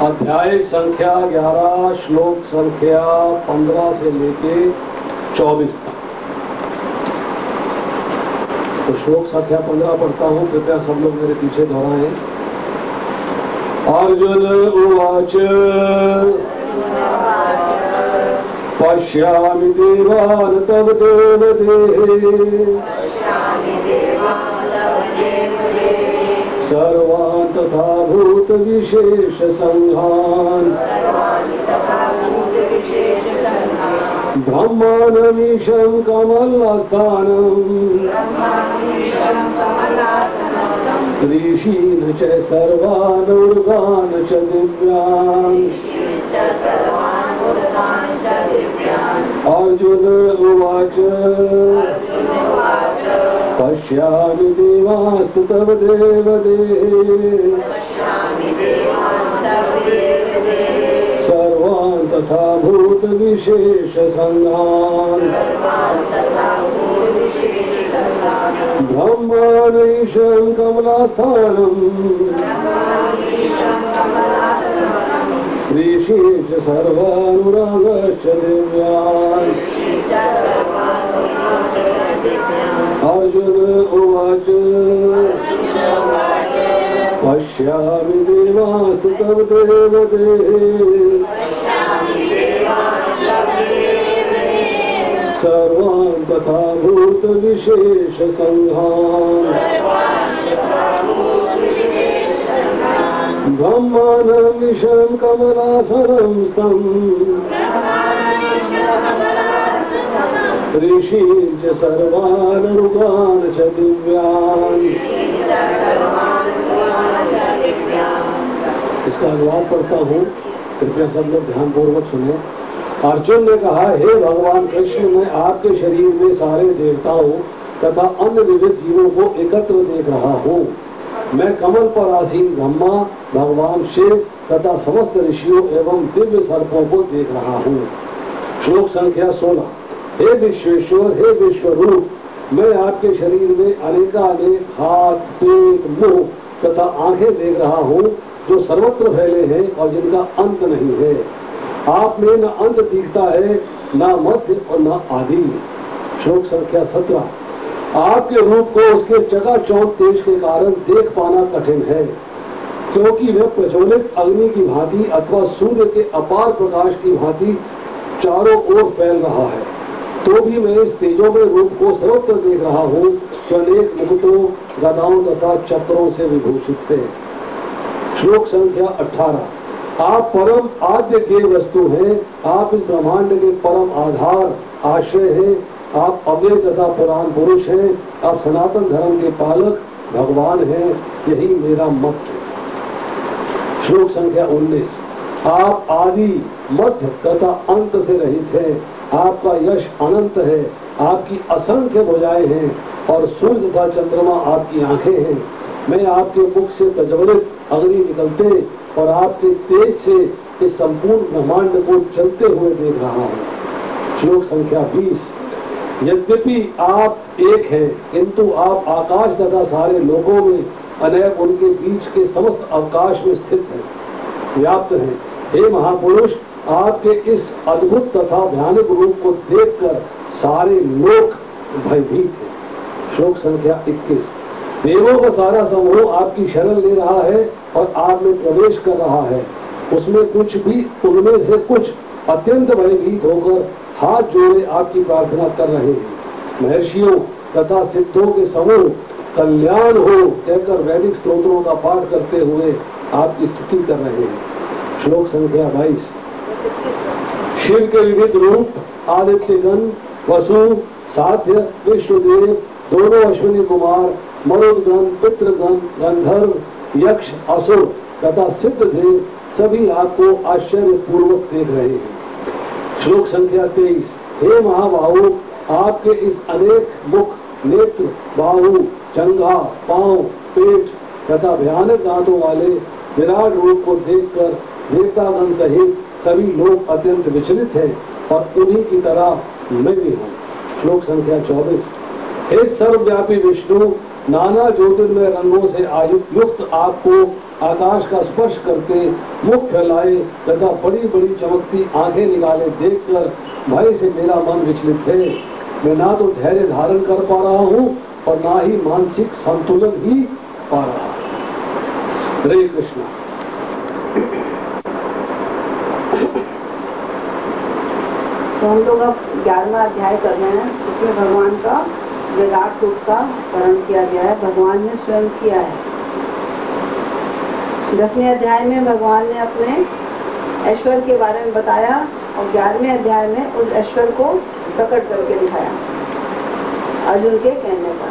अध्याय संख्या 11 श्लोक संख्या 15 से लेके 24 तक। तो श्लोक संख्या 15 पढ़ता हूँ, कृपया सब लोग मेरे पीछे दोहराएं। अर्जुन उवाच पश्यामि देवान् तव देवदेहे सर्वान् तथा भूत विशेष संघान् ब्रह्माण्डमीशं कमलस्थानं ऋषीन् च सर्वान् उर्गान् च दिव्यान्। अर्जुन उवाच पश्यामि देवास्तु तव देवदेहे सर्वान् तथा भूत विशेष संघान् ब्रह्माण्डमीशं कमलस्थानं ऋषीन् च सर्वान् उर्गांश्च दिव्यान्। अर्जुन उवाच पश्यामि देवास्तु तव देवदेहे सर्वान् तथा भूत विशेष संघान् ब्रह्माण्डमीशं कमलासनं स्तं ऋषीन् च सर्वान् उर्गान् च दिव्यान्। इसका अनुवाद पढ़ता हूँ, कृपया सब लोग ध्यान पूर्वक सुने। अर्जुन ने कहा, हे भगवान कृष्ण, मैं आपके शरीर में सारे देवताओं तथा अन्य विविध जीवों को एकत्र देख रहा हूँ। मैं कमल पर आसीन ब्रह्मा, भगवान शिव तथा समस्त ऋषियों एवं दिव्य सर्पों को देख रहा हूँ। श्लोक संख्या 16। हे विश्वेश्वर, हे विश्वरूप, मैं आपके शरीर में अनेकानेक हाथ, पेट, मुंह तथा आंखें देख रहा हूँ जो सर्वत्र फैले हैं और जिनका अंत नहीं है। आप में न अंत दिखता है, न मध्य और न आदि। श्लोक संख्या 17। आपके रूप को उसके चकाचौंध तेज के कारण देख पाना कठिन है, क्योंकि वह प्रज्वलित अग्नि की भांति अथवा सूर्य के अपार प्रकाश की भांति चारों ओर फैल रहा है। तो भी मैं इस तेजोमय रूप को सर्वत्र देख रहा हूँ जो अनेक मुकुटों, गदाओं तथा चक्रों से विभूषित है। श्लोक संख्या 18। आप परम आद्य के वस्तु हैं, आप इस ब्रह्मांड के परम आधार आश्रय हैं, आप अव्यय तथा पुराण पुरुष हैं, आप सनातन धर्म के पालक भगवान हैं, यही मेरा मत है। श्लोक संख्या 19। आप आदि, मध्य तथा अंत से रहित हैं, आपका यश अनंत है, आपकी असंख्य भुजाएं हैं और सूर्य तथा चंद्रमा आपकी आंखें हैं। मैं आपके मुख से प्रज्वलित अग्नि निकलते और आपके तेज से इस संपूर्ण ब्रह्मांड को चलते हुए देख रहा हूँ। श्लोक संख्या 20। यद्यपि आप एक हैं, किंतु आप आकाश तथा सारे लोकों में अनेक उनके बीच के समस्त अवकाश में स्थित हैं, व्याप्त हैं। हे महापुरुष, आपके इस अद्भुत तथा भयानक रूप को देखकर सारे लोक भयभीत हैं। श्लोक संख्या 21। देवों का सारा समूह आपकी शरण ले रहा है और आप में प्रवेश कर रहा है। उनमें से कुछ अत्यंत भयभीत होकर हाथ जोड़े आपकी प्रार्थना कर रहे हैं। महर्षियों तथा सिद्धों के समूह कल्याण हो कहकर वैदिक स्तोत्रों का पाठ करते हुए आपकी स्तुति कर रहे हैं। श्लोक संख्या 22। शिव के विविध रूप आदित्यगण, वसु, साध्य, विश्वदेव, दोनों अश्विनी कुमार, मरुदगण, पितृगण, गंधर्व, यक्ष, असुर तथा सिद्ध देव सभी आपको आश्चर्य पूर्वक देख रहे हैं। श्लोक संख्या 23। हे महाबाहु, आपके इस अनेक मुख, नेत्र, बाहु, जंघा, पांव, पेट तथा भयानक दांतों वाले विराट रूप को देखकर देवतागण सहित सभी लोग अत्यंत विचलित हैं और उन्हीं की तरह मैं भी हूँ। श्लोक संख्या 24। हे सर्वव्यापी विष्णु, नाना ज्योतिर्मय रंगों से युक्त आपको आकाश का स्पर्श करते मुख फैलाए तथा बड़ी बड़ी चमकती आंखें निकाले देखकर भय से मेरा मन विचलित है। मैं ना तो धैर्य धारण कर पा रहा हूँ और ना ही मानसिक संतुलन ही पा रहा हूँ। हरे कृष्णा। तो हम लोग अब 11वां अध्याय कर रहे हैं। इसमें भगवान का विराट रूप का वर्णन किया गया है, भगवान ने स्वयं किया है। 10वें अध्याय में भगवान ने अपने ऐश्वर्य के बारे में बताया और 11वें अध्याय में उस ऐश्वर्य को प्रकट करके दिखाया अर्जुन के कहने पर।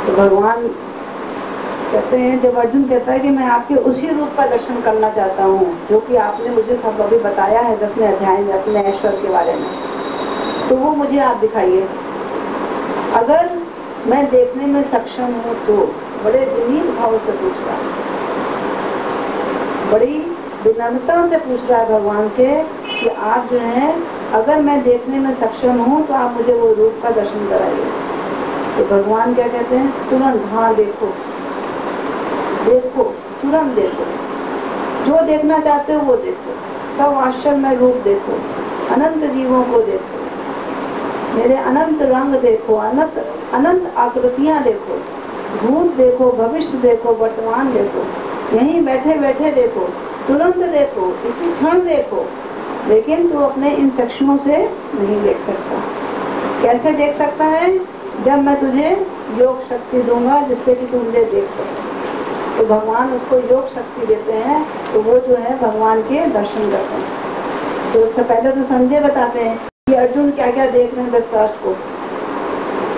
तो भगवान कहते हैं, जब अर्जुन कहता है कि मैं आपके उसी रूप का दर्शन करना चाहता हूँ जो कि आपने मुझे सब अभी बताया है 10वें अध्याय में अपने ऐश्वर्य के बारे में, तो वो मुझे आप दिखाइए। अगर मैं देखने में सक्षम हूँ तो बड़े विनीत भाव से पूछ रहा है, बड़ी विनम्रता से पूछ रहा है भगवान से कि आप जो है अगर मैं देखने में सक्षम हूँ तो आप मुझे वो रूप का दर्शन कराइए। तो भगवान क्या कहते हैं, तुरंत हाँ देखो देखो, तुरंत देखो, जो देखना चाहते हो वो देखो, सब आश्चर्यमय रूप देखो, अनंत जीवों को देखो, मेरे अनंत रंग देखो, अनंत अनंत आकृतियां देखो, भूत देखो, भविष्य देखो, वर्तमान देखो, यहीं बैठे बैठे देखो, तुरंत देखो, इसी क्षण देखो। लेकिन तू अपने इन चक्षुओं से नहीं देख सकता। कैसे देख सकता है? जब मैं तुझे योग शक्ति दूंगा जिससे कि तू मुझे देख सके। तो भगवान उसको योग शक्ति देते हैं, तो वो जो है भगवान के दर्शन करते हैं। तो उससे पहले तो संजय बताते हैं कि अर्जुन क्या क्या देख रहे हैं धृतराष्ट्र को।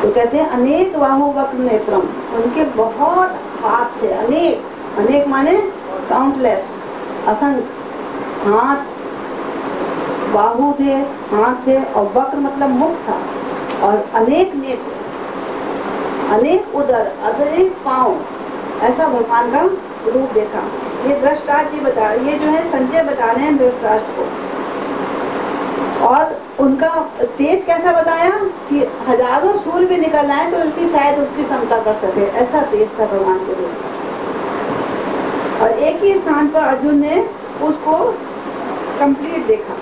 तो कहते हैं अनेक बाहु वक्र नेत्रम, उनके बहुत हाथ थे, अनेक, अनेक माने काउंटलेस, असंख्य हाथ, बाहु थे, हाथ थे, और वक्र मतलब मुख था, और अनेक नेत्र, अनेक उदर, अनेक पांव, ऐसा भगवान का रूप देखा। ये धृतराष्ट्र जी बता, ये जो है संजय बता रहे हैं धृतराष्ट्र को। और उनका तेज कैसा बताया कि हजारों सूर्य भी निकल आए तो उसकी शायद उसकी क्षमता कर सके, ऐसा तेज था भगवान के रूप। और एक ही स्थान पर अर्जुन ने उसको कंप्लीट देखा,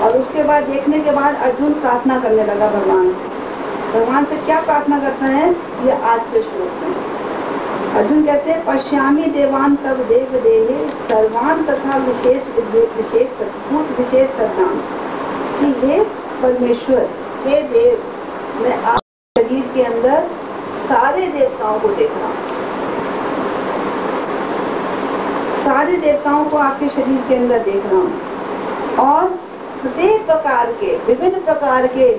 और उसके बाद देखने के बाद अर्जुन प्रार्थना करने लगा भगवान से। भगवान से क्या प्रार्थना करता है ये आज के श्लोक में अर्जुन कहते हैं, पश्यामि देवान तब देव देहे सर्वान तथा विशेष विशेष भूत विशेष सर्वान, कि हे परमेश्वर, हे देव, मैं आपके शरीर के अंदर सारे देवताओं को देख रहा हूँ, सारे देवताओं को आपके शरीर के अंदर देख रहा हूँ, और प्रत्येक प्रकार के विभिन्न प्रकार के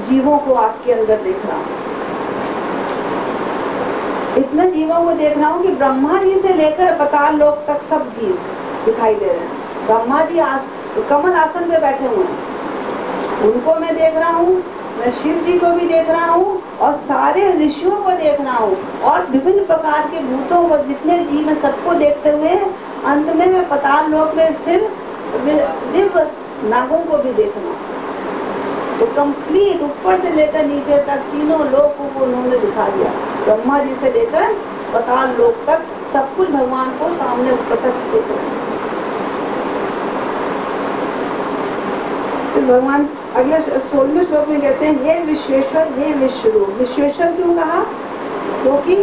जीवों को आपके अंदर देख रहा हूँ। इतने जीवों को देख रहा हूँ कि ब्रह्मा जी से लेकर पाताल लोक तक सब जीव दिखाई दे रहे हैं। ब्रह्मा जी कमल आसन पे बैठे हुए हैं, उनको मैं देख रहा हूँ, मैं शिव जी को भी देख रहा हूँ, और सारे ऋषियों को देख रहा हूँ, और विभिन्न प्रकार के भूतों को, जितने जीव हैं सबको देखते हुए अंत में मैं पाताल लोक में स्थिर दिव्य नागों को भी देख रहा हूँ। तो कंप्लीट ऊपर से लेकर नीचे तक तीनों लोकों को उन्होंने दिखा दिया, ब्रह्मा जी से लेकर पाताल लोक तक सब कुछ भगवान को सामने प्रत्यक्ष देख रहे हैं। फिर भगवान अगले 16वें श्लोक में कहते हैं, हे विश्वेश्वर, हे विश्वरूप। विश्वेश्वर क्यों कहा? क्योंकि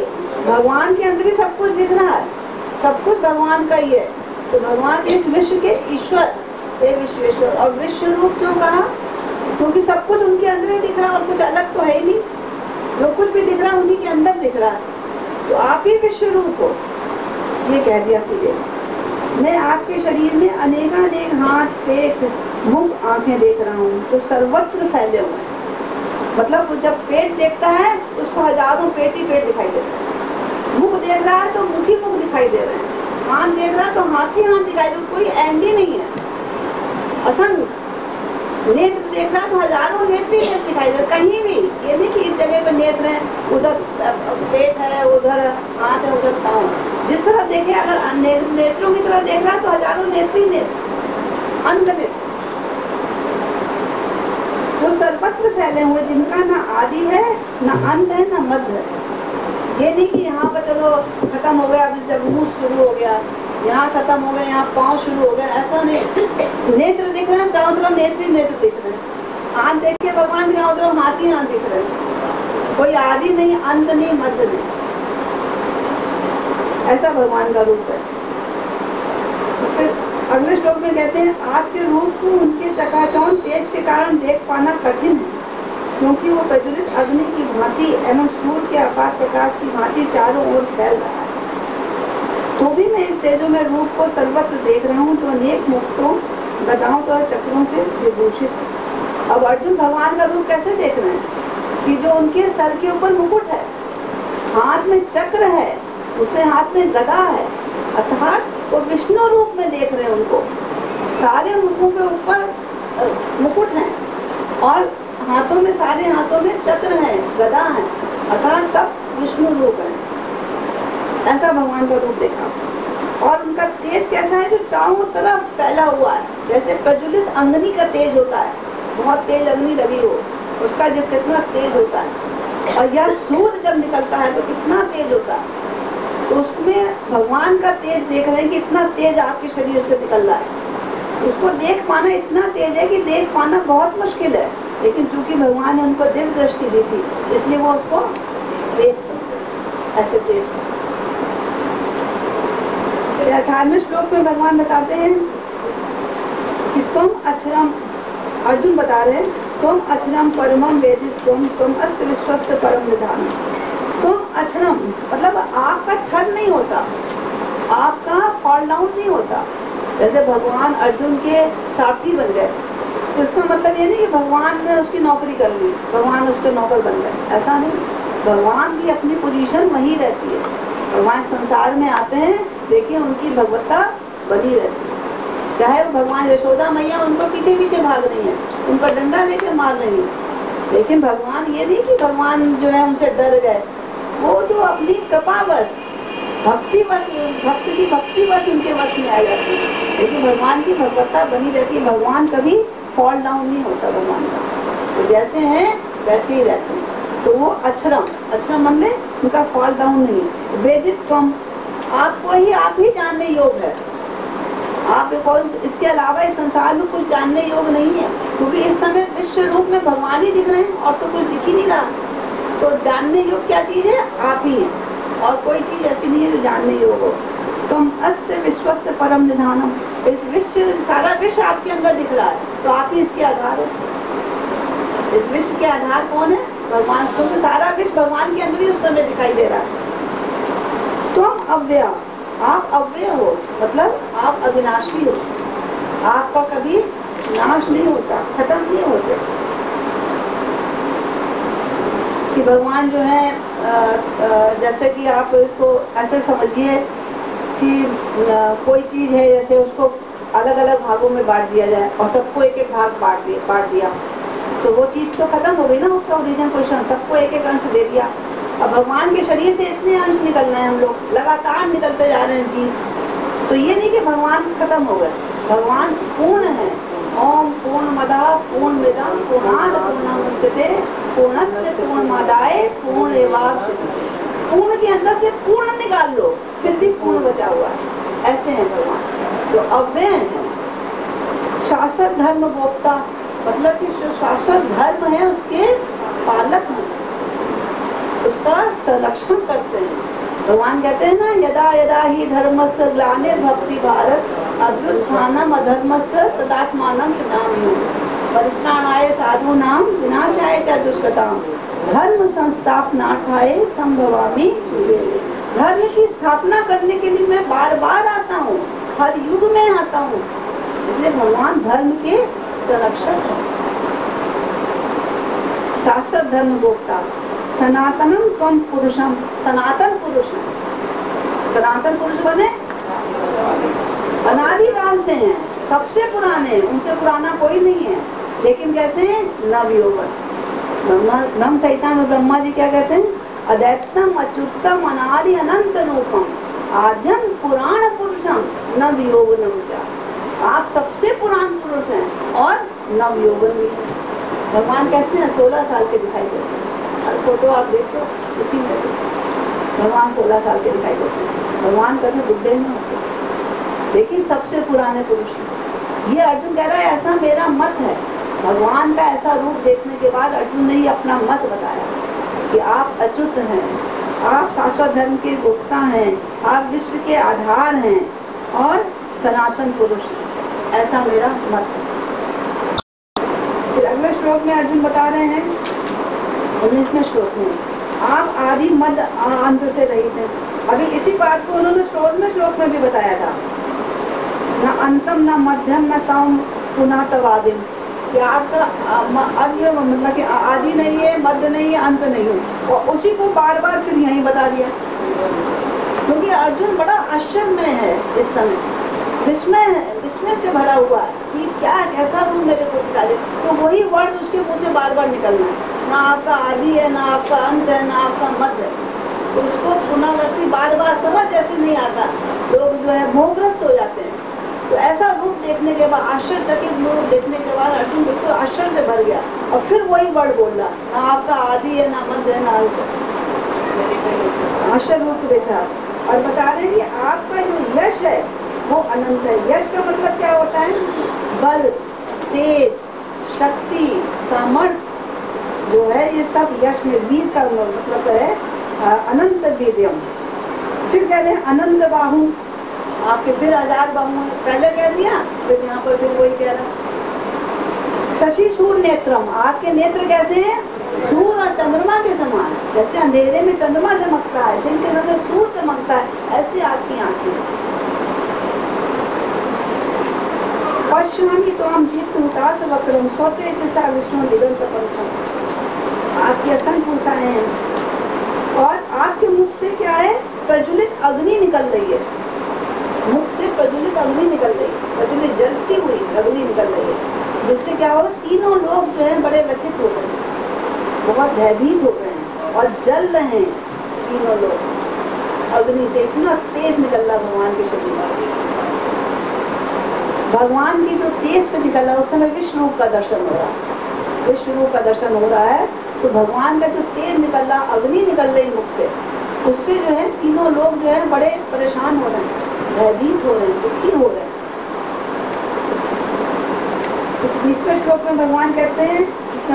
भगवान के अंदर ही सब कुछ दिख रहा है, सब कुछ भगवान का ही है, तो भगवान इस विश्व के ईश्वर, हे विश्वेश्वर। और विश्वरूप क्यों कहा? क्योंकि सब कुछ उनके अंदर ही दिख रहा है, और कुछ अलग तो है ही नहीं, जो कुछ भी दिख रहा है उन्हीं के अंदर दिख रहा है, तो आप ही विश्वरूप हो। ये कह दिया सीधे। मैं आपके शरीर में अनेकानेक हाथ, पेट, मुख, आंखें देख रहा हूँ, तो सर्वत्र फैले हुए हैं। मतलब वो जब पेट देखता है उसको हजारों पेट ही पेट दिखाई देते हैं, मुख देख रहा है तो मुख ही मुख दिखाई दे रहे हैं, हाथ देख रहा है तो हाथ ही हाथ दिखाई दे, कोई एंड ही नहीं है, असंग। नेत्र देख रहा तो हजारों नेत्र ही नेत्र दिखाई दे, कहीं भी ये नहीं कि इस जगह पर नेत्र है, उधर पेट है, उधर हाथ है, उधर पाँव। जिस तरह देखे, अगर नेत्रों की तरह देख रहा तो हजारों नेत्र ही नेत्र, अंत नेत्र, जो सर्वत्र फैले हुए, जिनका ना आदि है, ना अंत है, ना मध्य है। ये नहीं कि यहाँ पर चलो खत्म हो गया, अभी जब मुंह शुरू हो गया, यहाँ खत्म हो गया, यहाँ पाँव शुरू हो गया, ऐसा नहीं। नेत्र दिख रहे हैं चारों तरफ, नेत्र ही नेत्र दिख रहे हैं। हाथ देख के भगवान के चारों तरफ हाथ ही हाथ दिख रहे हैं, कोई आदि नहीं, अंत नहीं, मध्य नहीं। ऐसा भगवान का रूप है। तो फिर अगले श्लोक में कहते हैं, आपके रूप को उनके चकाचौंध तेज के कारण देख पाना कठिन है, क्योंकि वो प्रज्वलित अग्नि की भांति एवं सूर्य के अपार प्रकाश की भांति चारों ओर फैल रहा है। तो भी मैं इस तेजोमय रूप को सर्वत्र देख रहा हूँ, तो अनेक मुक्तों, गदाओं और चक्रों से विभूषित है। अब अर्जुन भगवान का रूप कैसे देख रहे हैं कि जो उनके सर के ऊपर मुकुट है, हाथ में चक्र है, दूसरे हाथ में गदा है, अर्थात वो विष्णु रूप में देख रहे हैं उनको। सारे मुखों के ऊपर मुकुट है और हाथों में, सारे हाथों में चक्र है, गदा है, अर्थात सब विष्णु रूप है। ऐसा भगवान का रूप देखा। और उनका तेज कैसा है, जो चारों तरफ फैला हुआ है, जैसे प्रज्वलित अग्नि का तेज होता है, बहुत तेज अग्नि लगी हो, उसका जो कितना तेज होता है। और यह सूर्य जब निकलता है तो कितना तेज होता है। तो उसमें भगवान का तेज देख रहे हैं कि इतना तेज आपके शरीर से निकल रहा है। उसको देख पाना इतना तेज है कि देख पाना बहुत मुश्किल है, लेकिन चूंकि भगवान ने उनको दिव्य दृष्टि दी थी, इसलिए वो उसको देख सकते ऐसे तेज। 18वें श्लोक में भगवान बताते हैं कि तुम अक्षरम, अर्जुन बता रहे हैं, तुम अक्षरम परमम वेदिस तुम अस्य विश्वस्य परम निधान। तुम अक्षरम मतलब आपका क्षर नहीं होता, आपका फॉल डाउन नहीं होता। जैसे भगवान अर्जुन के साथी बन गए, तो इसका मतलब ये नहीं कि भगवान ने उसकी नौकरी कर ली, भगवान उसके नौकर बन गए, ऐसा नहीं। भगवान की अपनी पोजीशन वही रहती है। भगवान संसार में आते हैं, देखिए उनकी भगवत्ता बनी रहती है। चाहे वो भगवान यशोदा मैया उनको पीछे पीछे भाग रही है, उनका डंडा लेकर मार रही है, लेकिन भगवान ये नहीं कि भगवान जो है उनसे डर गए। वो जो अपनी कृपावश, भक्तिवश, भक्त की भक्तिवश उनके वश में आ जाती है, लेकिन भगवान की भगवत्ता बनी रहती है। भगवान कभी फॉल डाउन नहीं होता भगवान का, तो जैसे हैं वैसे ही रहते हैं। तो वो अक्षरम, अक्षरम मन में उनका फॉल डाउन नहीं। वेदित तुम, आपको ही आप ही जानने योग्य है। आप इसके अलावा इस संसार में कुछ जानने योग्य नहीं है, क्योंकि इस समय विश्व रूप में भगवान ही दिख रहे हैं और तो कुछ दिख ही नहीं रहा। तो जानने योग्य क्या चीज है, आप ही है, और कोई चीज ऐसी नहीं है जो जानने योग्य हो। तुम अस्य विश्वस्य परम निधानम, इस विश्व, सारा विश्व आपके अंदर दिख रहा है, तो आप ही इसके आधार हो। इस विश्व के आधार कौन है, भगवान। क्योंकि सारा विश्व भगवान के अंदर ही उस समय दिखाई दे रहा है। तुम अव्यय, आप अव्यय हो, मतलब आप अविनाशी हो, आपका कभी नाश नहीं होता, खत्म नहीं होते। कि भगवान जो है जैसे कि आप इसको ऐसे समझिए कि कोई चीज है, जैसे उसको अलग अलग भागों में बांट दिया जाए और सबको एक एक भाग बांट दिया, तो वो चीज तो खत्म हो गई ना, उसका ओरिजिनल पोजीशन। सबको एक एक अंश दे दिया। अब भगवान के शरीर से इतने अंश निकल रहे हैं, हम लोग लगातार निकलते जा रहे हैं जीव। तो ये नहीं कि भगवान खत्म हो गए, भगवान पूर्ण है। ओम पूर्णमदः पूर्णमिदं पूर्णात् पूर्णमुदच्यते पूर्णस्य पूर्णमादाय पूर्णमेवावशिष्यते। पूर्ण के अंदर से पूर्ण निकाल लो, फिर भी पूर्ण बचा हुआ है। ऐसे हैं भगवान। तो अव्यय है। शाश्वत धर्म गोप्ता, मतलब कि जो शाश्वत धर्म है उसके पालक हैं, उसका संरक्षण करते हैं। भगवान कहते हैं ना, यदा यदा ही धर्मस्य ग्लानिर्भवति भारत अभ्युत्थानम् अधर्मस्य तदात्मानं सृजाम्यहम् परित्राणाय साधूनां विनाशाय च दुष्कृताम् धर्म संस्थापनार्थाय संभवामि युगे। धर्म की स्थापना करने के लिए मैं बार बार आता हूँ, हर युग में आता हूँ। इसलिए भगवान धर्म के संरक्षक है। शाश्वत धर्म गोप्ता, सनातनम त्वं पुरुषम, सनातन पुरुष है। सनातन पुरुष बने अनादिकाल से हैं, सबसे पुराने, उनसे पुराना कोई नहीं है। लेकिन कैसे हैं, नवयौवन। ब्रह्म संहिता में ब्रह्मा जी क्या कहते हैं, अदैत्यम अच्युतम अनादि अनंत रूपम आद्यम पुराण पुरुषम नवयौवनम च। आप सबसे पुरान पुरुष हैं और नवयौवन भी है। भगवान कैसे हैं, 16 साल के दिखाई देते हैं। फोटो आप देखो, इसी में भगवान 16 साल के दिखाई देते हैं। भगवान कभी बुढ़े नहीं होते, लेकिन सबसे पुराने पुरुष हैं। ये अर्जुन कह रहा है ऐसा मेरा मत है। भगवान का ऐसा रूप देखने के बाद अर्जुन ने अपना मत बताया कि आप अच्युत हैं, आप शाश्वत धर्म के गुप्ता हैं, आप विश्व के आधार हैं और सनातन पुरुष हैं, ऐसा मेरा मत है। फिर अगले श्लोक में अर्जुन बता रहे हैं 19वें श्लोक में, आप आदि मध्य अंत से रहित हैं। अभी इसी बात को उन्होंने 16वें श्लोक में भी बताया था, न अंतम न मध्यम न तम पुनः तवादिम, कि आपका आदि मतलब कि आदि नहीं है, मध्य नहीं है, अंत नहीं है। और उसी को बार बार फिर यहीं बता दिया, क्योंकि अर्जुन बड़ा आश्चर्य है इस समय, जिसमें से भरा हुआ है कि क्या ऐसा रूप मेरे को दिखा दे। तो वही वर्ड उसके मुंह से बार बार निकलना है, ना आपका आदि है, ना आपका अंत है, ना आपका मध्य है। तो उसको पुनरावृत्ति बार बार समझ ऐसे नहीं आता, लोग जो है मोहग्रस्त हो जाते हैं। तो ऐसा रूप देखने के बाद, आश्चर्यचकित रूप देखने के बाद अर्जुन बिल्कुल आश्चर्य से भर गया और फिर वही वर्ड बोला, ना आपका आदि है, ना मध्य है, ना अंत है। आश्चर्य रूप देखा और बता रहे हैं कि आपका जो यश है वो अनंत है। यश का मतलब क्या होता है? बल, तेज, शक्ति, सामर्थ्य जो है, ये सब यश में वीर का मतलब है अनंत वीर्यम। फिर कह रहे हैं अनंत बाहु, आपके फिर 1000 बाहु, पहले कह दिया फिर यहाँ पर फिर वही कह रहा। शशि सूर्य नेत्रम, आपके नेत्र कैसे हैं? सूर्य और चंद्रमा के समान। जैसे अंधेरे में चंद्रमा चमकता है, दिन के समय सूर्य चमकता है, ऐसे आपकी आंखें। पश्चिमी तो हम जीत उदास वक्रम सोते दिशा विष्णु दिगंत पंचम, आपकी असंख्य भूषाएं हैं और आपके मुख से क्या है? प्रज्वलित अग्नि निकल रही है। मुख से प्रज्वलित अग्नि निकल रही है, प्रज्वलित जलती हुई अग्नि निकल रही है, जिससे क्या हो, तीनों लोग जो है बड़े व्यथित हो रहे हैं, बहुत भयभीत हो रहे हैं और जल रहे हैं तीनों लोग अग्नि से। इतना तेज निकल रहा भगवान के शरीर, भगवान की जो तेज से निकल रहा है, उस समय विश्व रूप का दर्शन हो रहा है, विश्व रूप का दर्शन हो रहा है। तो भगवान का जो तेज निकल रहा, अग्नि निकल रही मुख से, उससे जो है तीनों लोग जो है बड़े परेशान हो रहे हैं, भयभीत हो रहे हैं, दुखी हो रहे हैं। तो 20वें श्लोक में भगवान कहते हैं,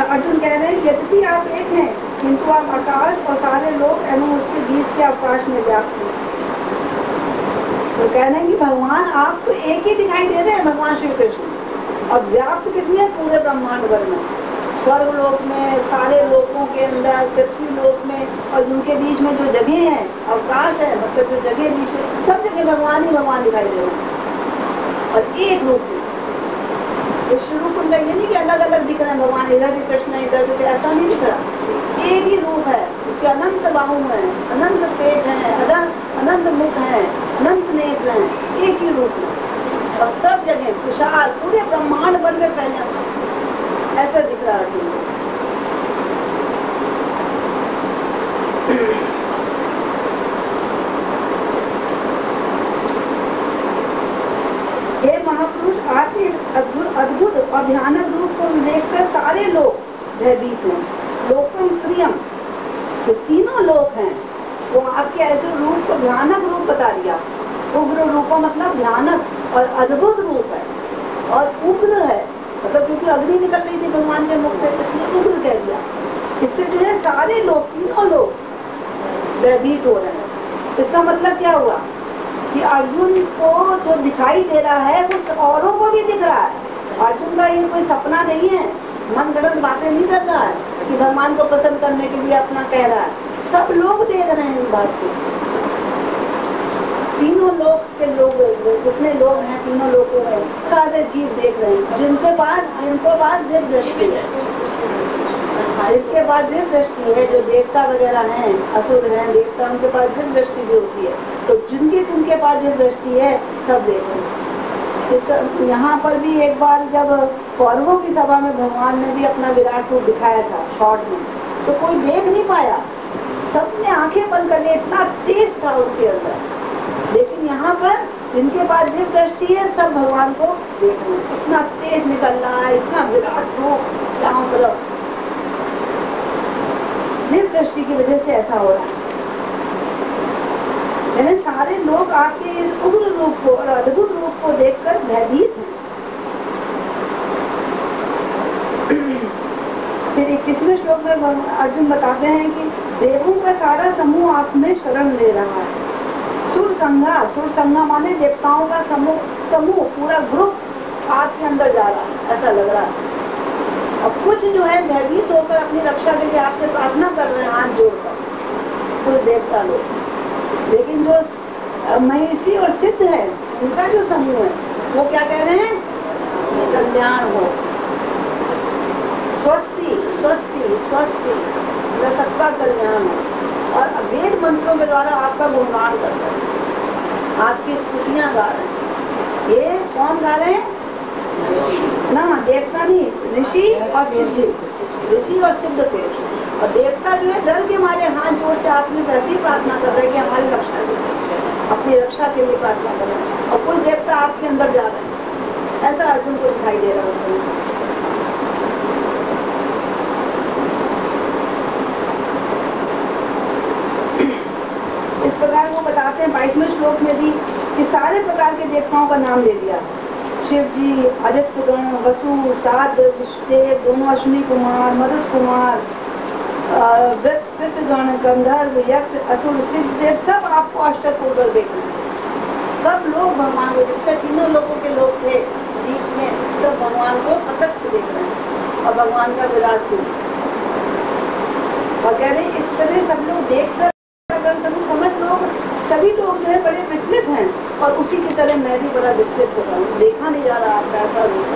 अर्जुन कह रहे हैं यद्यपि आप एक हैं, किंतु आप आकाश और सारे लोग एवं उसके बीच के अवकाश में व्याप्त हैं। तो कह रहे हैं कि भगवान आप तो एक ही दिखाई दे रहे हैं, भगवान श्री कृष्ण, और व्याप्त किसमें? पूरे ब्रह्मांड भर में, स्वर्ग लोक में, सारे लोकों के अंदर, पृथ्वी लोक में, और उनके बीच में जो जगह है, अवकाश है, मतलब जो जगह बीच में, सब जगह भगवान ही भगवान दिखाई दे रहे हैं और एक रूप में। विश्व रूप उनका ये नहीं कि अलग अलग दिख रहे हैं भगवान, इधर भी कृष्ण है, इधर भी, ऐसा नहीं दिख रहा। एक ही रूप है, उसके अनंत बाहु है, अनंत पेट है, अनंत मुख है, अनंत नेत्र हैं, एक ही रूप है और सब जगह खुशहाल पूरे ब्रह्मांड भर में फैले हुए, ऐसा दिख रहा है। हे महापुरुष, आपके अद्भुत और भयानक रूप को देखकर सारे लोग भयभीत हैं। लोकम प्रियम, जो तीनों लोग हैं वो आपके ऐसे रूप को भयानक रूप बता दिया। उग्र रूप मतलब भयानक और अद्भुत रूप है, और उग्र है मतलब क्योंकि अग्नि निकल रही थी भगवान के मुख से, इसलिए उग्र कह दिया। इससे जो है सारे लोग, तीनों लोग भयभीत हो रहे हैं। इसका मतलब क्या हुआ कि अर्जुन को जो दिखाई दे रहा है वो औरों को भी दिख रहा है। अर्जुन का ये कोई सपना नहीं है, मन गढ़ंत बातें नहीं कर रहा है कि भगवान को पसंद करने के लिए अपना कह रहा है। सब लोग देख रहे हैं इस बात को, तीनों लोग के लोग, जितने लोग हैं तीनों लोगों में सारे जीव देख रहे हैं। जिनको पास दिव्य दृष्टि है, इसके बाद दिव्य दृष्टि है, जो देवता वगैरह हैं, असुर हैं, देवता, उनके पास दिव्य दृष्टि भी होती है। तो जिनके पास दिव्य दृष्टि है सब देख रहे हैं। यहाँ पर भी एक बार जब कौरवों की सभा में भगवान ने भी अपना विराट रूप दिखाया था शॉर्ट में, तो कोई देख नहीं पाया, सबने आंखें बंद कर ली, इतना तेज था उसके अंदर। लेकिन यहाँ पर जिनके पास दिव्य दृष्टि है सब भगवान को देख रहे हैं, इतना तेज निकल रहा है, इतना विराट रूप चारों तरफ, दिव्य दृष्टि की वजह से ऐसा हो रहा है। यानी सारे लोग आपके इस उग्र रूप को और अद्भुत रूप को देखकर भयभीत हैं। फिर 21वें श्लोक में अर्जुन बताते हैं कि देवों का सारा समूह आप में शरण ले रहा है। सुर संघा माने देवताओं का समूह पूरा ग्रुप आपके अंदर जा रहा है, ऐसा लग रहा है। अब कुछ जो है भयभीत होकर अपनी रक्षा के लिए आपसे प्रार्थना कर रहे हैं हाथ जोड़कर, पूरे देवता लोग। लेकिन जो महिषी और सिद्ध है उनका जो समूह है वो क्या कह रहे हैं? कल्याण हो, स्वस्ति स्वस्ति स्वस्ति, सबका कल्याण हो। और वेद मंत्रों के द्वारा आपका गुणगान करते हैं, आपकी स्तुतियां गा रहे हैं। ये कौन गा रहे हैं? ना देवता नहीं, ऋषि और सिद्ध, ऋषि और सिद्ध थे। और देवता जो है डर के मारे हाथ जोड़ से आपने वैसी प्रार्थना कर रहे हैं कि हमारी रक्षा करें, अपनी रक्षा के लिए प्रार्थना कर रहे हैं। और कोई देवता आपके अंदर जा रहे हैं, ऐसा अर्जुन को दिखाई दे रहा है उसमें। इस प्रकार वो बताते हैं 22वें श्लोक में भी कि सारे प्रकार के देवताओं का नाम ले दिया। शिव जी, आदित्य गण, वसु, साध, विष्णुदेव, दोनों अश्विनी कुमार, मरुत कुमार, वृत्रगण, गंधर्व, यक्ष, असुर, सिद्धदेव, सब आपको आश्चर्यपूर्वक देखना है। सब लोग भगवान को, जितने तीनों लोगों के लोग थे जीव में, सब भगवान को प्रत्यक्ष देख रहे हैं और भगवान का विराट रूप। और कह रहे इस तरह सब लोग देखकर समझ लोग, सभी लोग जो है बड़े विचलित हैं और उसी की तरह मैं भी बड़ा विचलित हो रहा हूँ। देखा नहीं जा रहा आपका ऐसा रूप।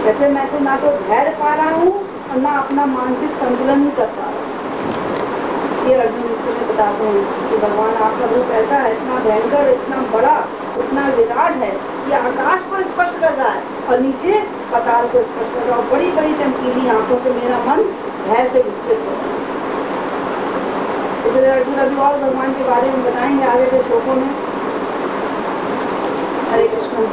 कहते मैं तो ना तो धैर्य पा रहा हूँ और ना अपना मानसिक संतुलन ही कर पा रहा हूँ। ये अर्जुन इस तरह बताते हैं कि भगवान आपका रूप ऐसा है, इतना भयंकर, इतना बड़ा, इतना विराट है कि आकाश को स्पर्श कर रहा है और नीचे पाताल को स्पर्श कर रहा है। बड़ी बड़ी चमकीली आंखों से मेरा मन भय से विचलित हो रहा है। अर्जुन अभी और भगवान के बारे में बताएंगे आगे के श्लोकों में। हरे कृष्ण।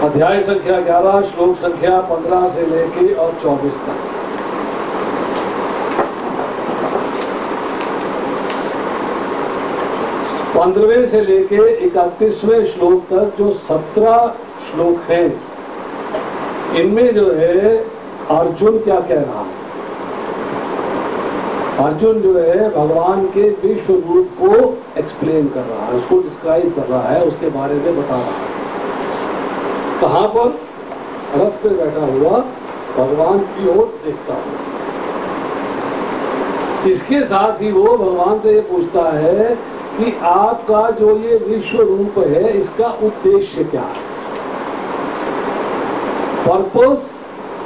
अध्याय संख्या 11, श्लोक संख्या 15 से लेके और 24 तक। पंद्रहवें से लेके 31वें श्लोक तक जो 17 श्लोक हैं, इनमें जो है अर्जुन क्या कह रहा है? अर्जुन जो है भगवान के विश्व रूप को एक्सप्लेन कर रहा है, उसको डिस्क्राइब कर रहा है, उसके बारे में बता रहा है। कहां पर? रथ पे बैठा हुआ भगवान की ओर देखता हुआ। इसके साथ ही वो भगवान से ये पूछता है कि आपका जो ये विश्व रूप है, इसका उद्देश्य क्या है? Purpose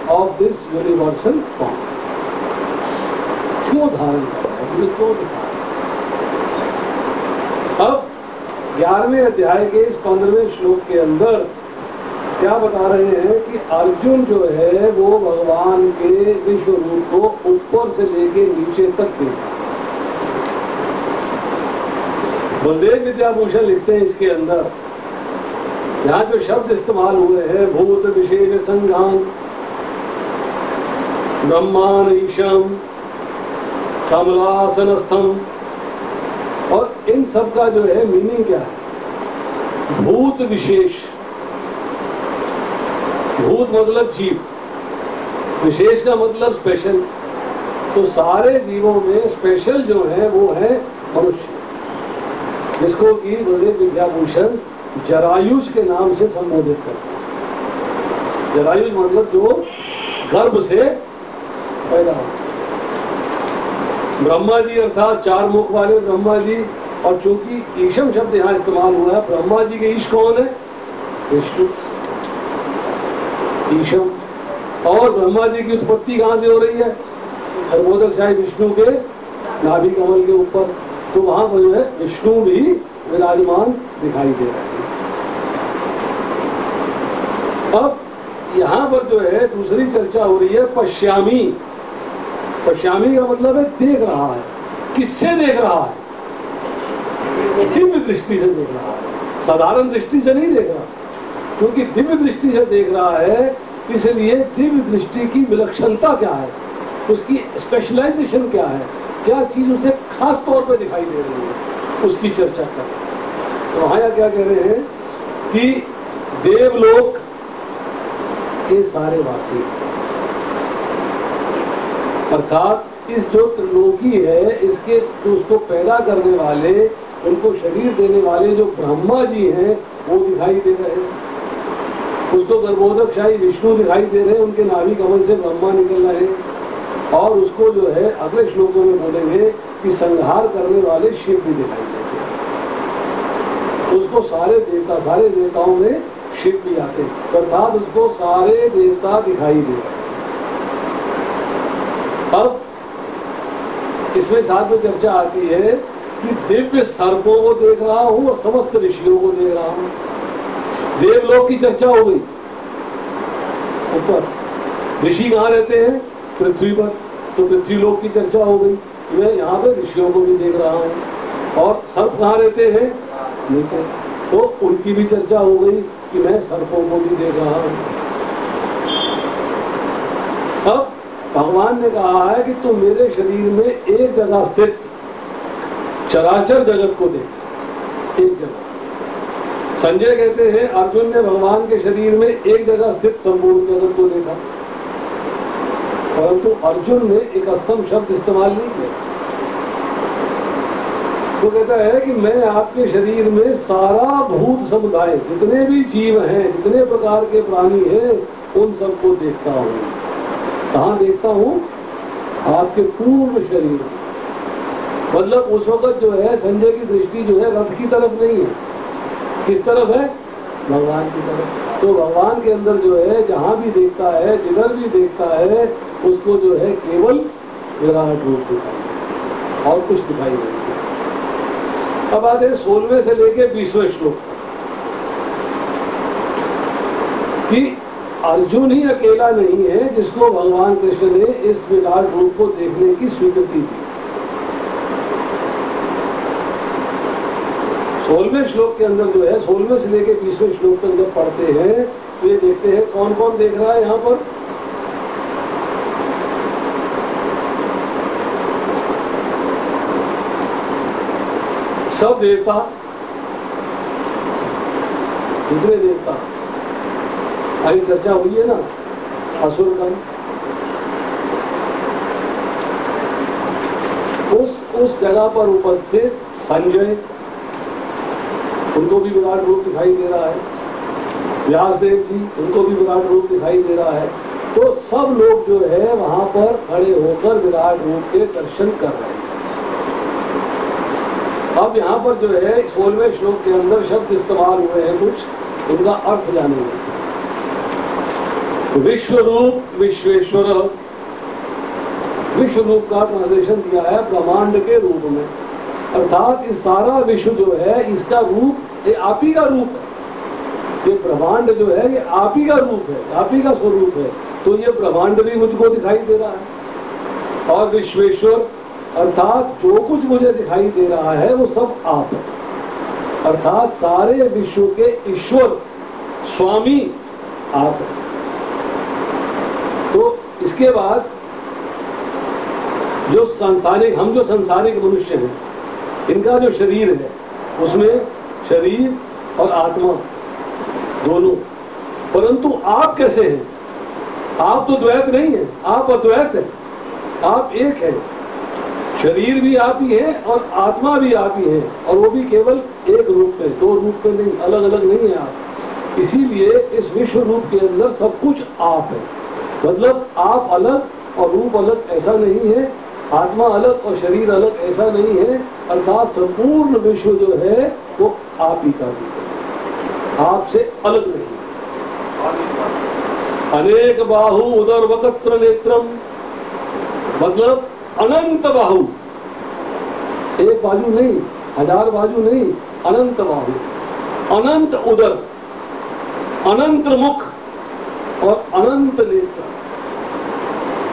of this universal form, क्यों धारण कर रहा है, मुझे क्यों दिखा रहा है? अब 11वें अध्याय के इस 15वें श्लोक के अंदर क्या बता रहे हैं कि अर्जुन जो है वो भगवान के विश्व रूप को ऊपर से लेके नीचे तक देखा। बलदेव विद्याभूषण लिखते हैं इसके अंदर, यहाँ जो शब्द इस्तेमाल हुए हैं, भूत विशेष संघान, ब्रह्मान ईशम, कमलासनस्थम, और इन सब का जो है मीनिंग क्या है? भूत विशेष, भूत मतलब जीव, विशेष का मतलब स्पेशल। तो सारे जीवों में स्पेशल जो है वो है मनुष्य, जिसको कि बलदेव विद्याभूषण जरायुज के नाम से संबोधित करते हैं। जरायुज मतलब जो गर्भ से पैदा हो। ब्रह्मा जी अर्थात 4 मुख वाले ब्रह्मा जी, और चूंकि ईशम शब्द यहाँ इस्तेमाल हुआ है, ब्रह्मा जी के ईश कौन है? विष्णु, ईशम। और ब्रह्मा जी की उत्पत्ति कहाँ से हो रही है? गर्भोदक शाही विष्णु के नाभि कमल के ऊपर। तो वहां पर जो है विष्णु भी विराजमान दिखाई दे रहे हैं। अब यहाँ पर जो है दूसरी चर्चा हो रही है पश्यामी। पश्यामी का मतलब है देख रहा है। किससे देख रहा है? दिव्य दृष्टि से देख रहा है, साधारण दृष्टि से नहीं देख रहा। क्योंकि दिव्य दृष्टि से देख रहा है इसलिए दिव्य दृष्टि की विलक्षणता क्या है, उसकी स्पेशलाइजेशन क्या है, क्या चीज उसे खास तौर पे दिखाई दे रही है, उसकी चर्चा कर। तो वहां क्या कह रहे हैं कि देवलोक के सारे वासी, अर्थात इस जो त्रिलोकी है इसके उसको पैदा करने वाले, उनको शरीर देने वाले जो ब्रह्मा जी हैं वो दिखाई दे रहे हैं, उसको गर्भोदकशाही विष्णु दिखाई दे रहे हैं, उनके नाभि कमल से ब्रह्मा निकल रहे हैं, और उसको जो है अगले श्लोकों में बोलेंगे कि संहार करने वाले शिव भी दिखाई देते हैं। उसको सारे देवताओं में शिव भी आते हैं, अर्थात उसको सारे देवता दिखाई दे रहे हैं। अब इसमें साथ में चर्चा आती है कि दिव्य सर्पों को देख रहा हूं और समस्त ऋषियों को देख रहा हूं। देवलोक की चर्चा हो गई, ऊपर ऋषि कहाँ रहते हैं, पृथ्वी पर, तो पृथ्वी लोक की चर्चा हो गई, मैं यहाँ पे ऋषियों को भी देख रहा हूँ। और सर्प कहाँ रहते हैं, नीचे, तो उनकी भी चर्चा हो गई कि मैं सर्पों को भी देख रहा हूँ। अब भगवान ने कहा है कि तू मेरे शरीर में एक जगह स्थित चराचर जगत को देख, एक जगह। संजय कहते हैं अर्जुन ने भगवान के शरीर में एक जगह स्थित संपूर्ण जगत को देखा, परंतु अर्जुन ने एक स्तंभ शब्द इस्तेमाल नहीं किया। वो कहता है कि मैं आपके शरीर में सारा भूत समुदाय, जितने भी जीव हैं, जितने प्रकार के प्राणी हैं, उन सबको देखता हूँ। कहाँ देखता हूँ, आपके पूर्ण शरीर। मतलब उस वक्त जो है संजय की दृष्टि जो है रथ की तरफ नहीं है, किस तरफ है, भगवान की तरफ। तो भगवान के अंदर जो है जहां भी देखता है, जिधर भी देखता है, उसको जो है केवल विराट रूप दिखाई, और कुछ दिखाई नहीं। अब आते हैं 16वें से लेके 20वें श्लोक कि अर्जुन ही अकेला नहीं है जिसको भगवान कृष्ण ने इस विराट रूप को देखने की स्वीकृति दी। 16वें श्लोक के अंदर जो है, 16वें से लेके 20वें श्लोक तक जब पढ़ते हैं तो ये देखते हैं कौन कौन देख रहा है यहाँ पर। सब देवता, कितने देवता, अभी चर्चा हुई है ना, असुरगण, उस जगह पर उपस्थित संजय, उनको भी विराट रूप दिखाई दे रहा है। व्यासदेव जी, उनको भी विराट रूप दिखाई दे रहा है। तो सब लोग जो है वहां पर खड़े होकर विराट रूप के दर्शन कर रहे हैं। अब यहाँ पर जो है 16वें श्लोक के अंदर शब्द इस्तेमाल हुए हैं कुछ, उनका अर्थ जानेंगे। विश्वरूप, विश्वेश्वर, विश्व रूप का ट्रांसलेशन दिया है ब्रह्मांड के रूप में, अर्थात इस सारा विश्व जो है इसका रूप ये आप ही का रूप है। ये ब्रह्मांड जो है ये आप ही का रूप है, आप ही का स्वरूप है। तो ये ब्रह्मांड भी मुझको दिखाई दे रहा है। और विश्वेश्वर अर्थात जो कुछ मुझे दिखाई दे रहा है वो सब आप है, अर्थात सारे विश्व के ईश्वर स्वामी आप है। तो इसके बाद जो सांसारिक, हम जो सांसारिक मनुष्य हैं, इनका जो शरीर है उसमें शरीर और आत्मा दोनों, परंतु आप कैसे हैं? आप तो द्वैत नहीं है, आप अद्वैत है, आप एक है। शरीर भी आप ही है और आत्मा भी आप ही है, और वो भी केवल एक रूप में, दो रूप में नहीं, अलग अलग नहीं है आप। इसीलिए इस विश्व रूप के अंदर सब कुछ आप है। मतलब आप अलग और रूप अलग ऐसा नहीं है, आत्मा अलग और शरीर अलग ऐसा नहीं है, अर्थात संपूर्ण विश्व जो है वो आप ही का भी है, आपसे अलग नहीं। अनेक बाहु उदर वक्त्र नेत्रम, मतलब अनंत बाहु, एक बाजू नहीं, हजार बाजू नहीं, अनंत बाहु, अनंत उदर, अनंत मुख और अनंत नेत्र।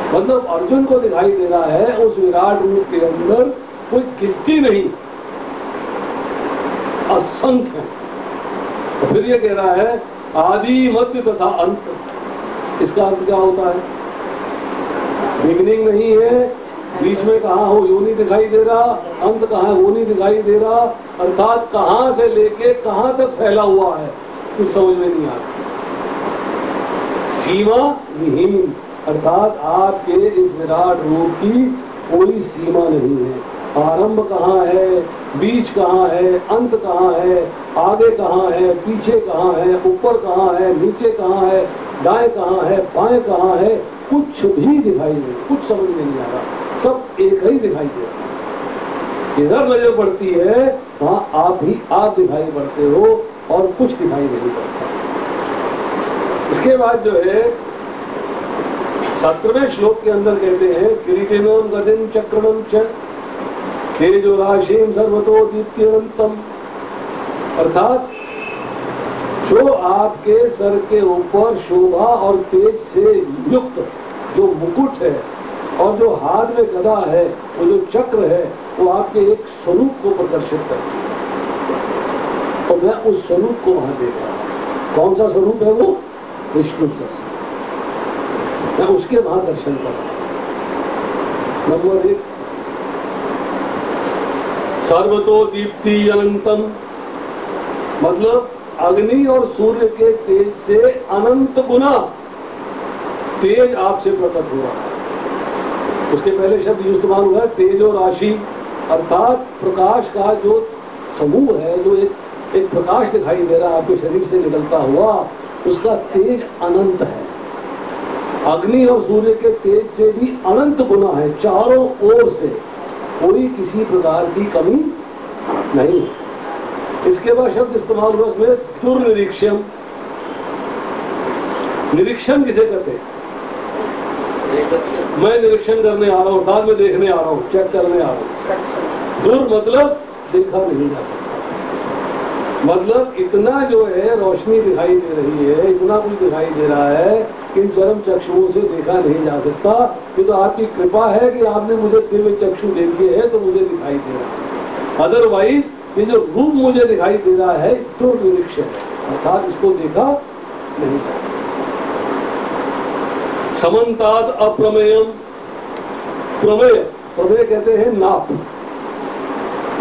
मतलब अर्जुन को दिखाई दे रहा है उस विराट रूप के अंदर कोई गिनती नहीं, असंख्य है। तो फिर ये कह रहा है आदि मध्य तथा अंत, इसका अर्थ क्या होता है? बिगिनिंग नहीं है, बीच में कहाँ हो यो नहीं दिखाई दे रहा, अंत कहाँ है वो नहीं दिखाई दे रहा, अर्थात कहाँ से लेके कहाँ तक फैला हुआ है कुछ समझ में नहीं आता। सीमा विहीन, अर्थात आपके इस विराट रूप की कोई सीमा नहीं है। आरंभ कहाँ है, बीच कहाँ है, अंत कहाँ है, आगे कहाँ है, पीछे कहाँ है, ऊपर कहाँ है, नीचे कहाँ है, दाएं कहाँ है, बाएं कहाँ है, कुछ भी दिखाई नहीं, कुछ समझ में नहीं आ रहा, सब एक ही दिखाई दे रहा। इधर नजर पड़ती है वहां आप ही आप दिखाई पड़ते हो और कुछ दिखाई नहीं पड़ता। इसके बाद जो है 17वें श्लोक के अंदर कहते हैं किरीटिनम गदिम चक्रणम च तेजो राशिम सर्वतो दीप्त्यनंतम, अर्थात जो आपके सर के ऊपर शोभा और तेज से युक्त जो मुकुट है और जो हाथ में गदा है, वो जो चक्र है, वो आपके एक स्वरूप को प्रदर्शित करती है और मैं उस स्वरूप को वहां देख रहा हूं। कौन सा स्वरूप है वो? विष्णु स्वरूप। मैं उसके वहां दर्शन कर रहा हूं। नंबर 1 सर्वतो दीप्ति अनंतम, मतलब अग्नि और सूर्य के तेज से अनंत गुना तेज आपसे प्रकट हो रहा है। उसके पहले शब्द इस्तेमाल हुआ है तेजो राशि, अर्थात प्रकाश का जो समूह है, जो एक प्रकाश दिखाई दे रहा है आपके शरीर से निकलता हुआ, उसका तेज अनंत है। अग्नि और सूर्य के तेज से भी अनंत गुना है, चारों ओर से कोई किसी प्रकार की कमी नहीं। इसके बाद शब्द इस्तेमाल हुआ उसमें दुर्निरीक्षण। निरीक्षण किसे कहते हैं? मैं निरीक्षण करने आ रहा हूँ, अर्थात मैं देखने आ रहा हूँ, चेक करने आ रहा हूँ। दुर मतलब देखा नहीं जा सकता, मतलब इतना जो है रोशनी दिखाई दे रही है, इतना कुछ दिखाई दे रहा है कि इन चरम चक्षुओं से देखा नहीं जा सकता। ये तो आपकी कृपा है कि आपने मुझे दिव्य चक्षु दे दिए है तो मुझे दिखाई दे रहा है। अदरवाइज ये जो रूप मुझे दिखाई दे रहा है तो निरीक्षण है, अर्थात इसको देखा नहीं जा सकता। समन्ताद अप्रमेयम, प्रमेय, प्रमेय कहते हैं नाप,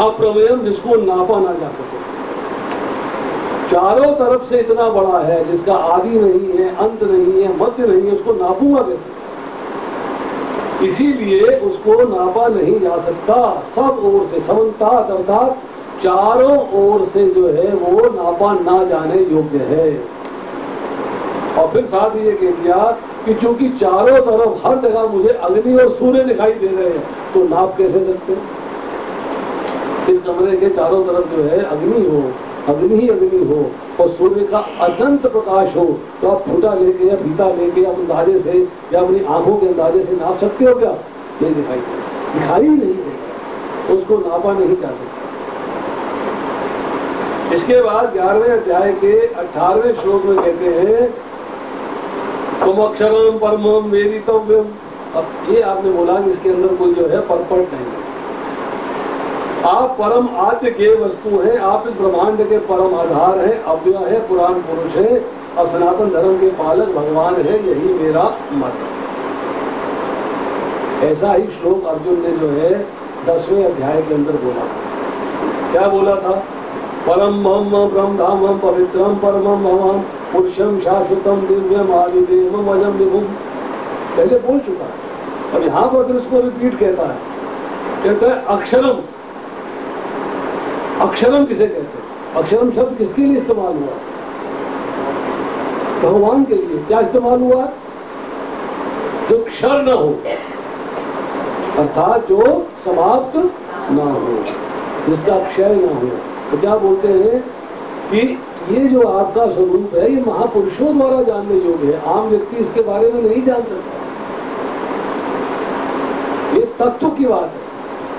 अप्रमेयम जिसको नापा ना जा सके, चारों तरफ से इतना बड़ा है जिसका आदि नहीं है, अंत नहीं है, मध्य नहीं है, उसको नापूंगा कैसे? इसीलिए उसको नापा नहीं जा सकता। सब ओर से समन्तात, अर्थात चारों ओर से जो है वो नापा ना जाने योग्य है। और फिर साथ ये कह दिया कि चूंकि चारों तरफ हर जगह मुझे अग्नि और सूर्य दिखाई दे रहे हैं तो नाप कैसे सकते? इस कमरे के चारों तरफ जो है अग्नि हो, अग्नि ही अग्नि हो और सूर्य का अनंत प्रकाश हो, तो आप फूटा लेके या फीता लेके या अंदाजे से या अपनी आंखों के अंदाजे से नाप सकते हो क्या? नहीं दिखाई नहीं देगा, उसको नापा नहीं जा सकता। इसके बाद 11वें अध्याय के 18वें श्लोक में कहते हैं तुम अक्षरम परमम वेदितव्यम। अब ये आपने बोला कि इसके अंदर कोई जो है परपट नहीं है, आप परम आद्य के वस्तु हैं, आप इस ब्रह्मांड के परम आधार हैं, अव्यय है, पुराण पुरुष है, अब सनातन धर्म के पालक भगवान है, यही मेरा मत है। ऐसा ही श्लोक अर्जुन ने जो है 10वें अध्याय के अंदर बोला। क्या बोला था? परम ब्रह्म धामम पवित्रम परमम भवान पुरुषम शाश्वतम दिव्यम आदिदेवम अजम विभुम, पहले बोल चुका है। अब यहाँ पर इसको रिपीट कहता है, कहता है अक्षरम। अक्षरम किसे कहते हैं? अक्षरम शब्द किसके लिए इस्तेमाल हुआ? भगवान के लिए। क्या इस्तेमाल हुआ? जो क्षर न हो, अर्थात जो समाप्त ना हो, जिसका क्षय ना हो। तो क्या बोलते हैं कि ये जो आपका स्वरूप है ये महापुरुषों द्वारा जानने योग्य है, आम व्यक्ति इसके बारे में नहीं जान सकता। ये तत्व की बात है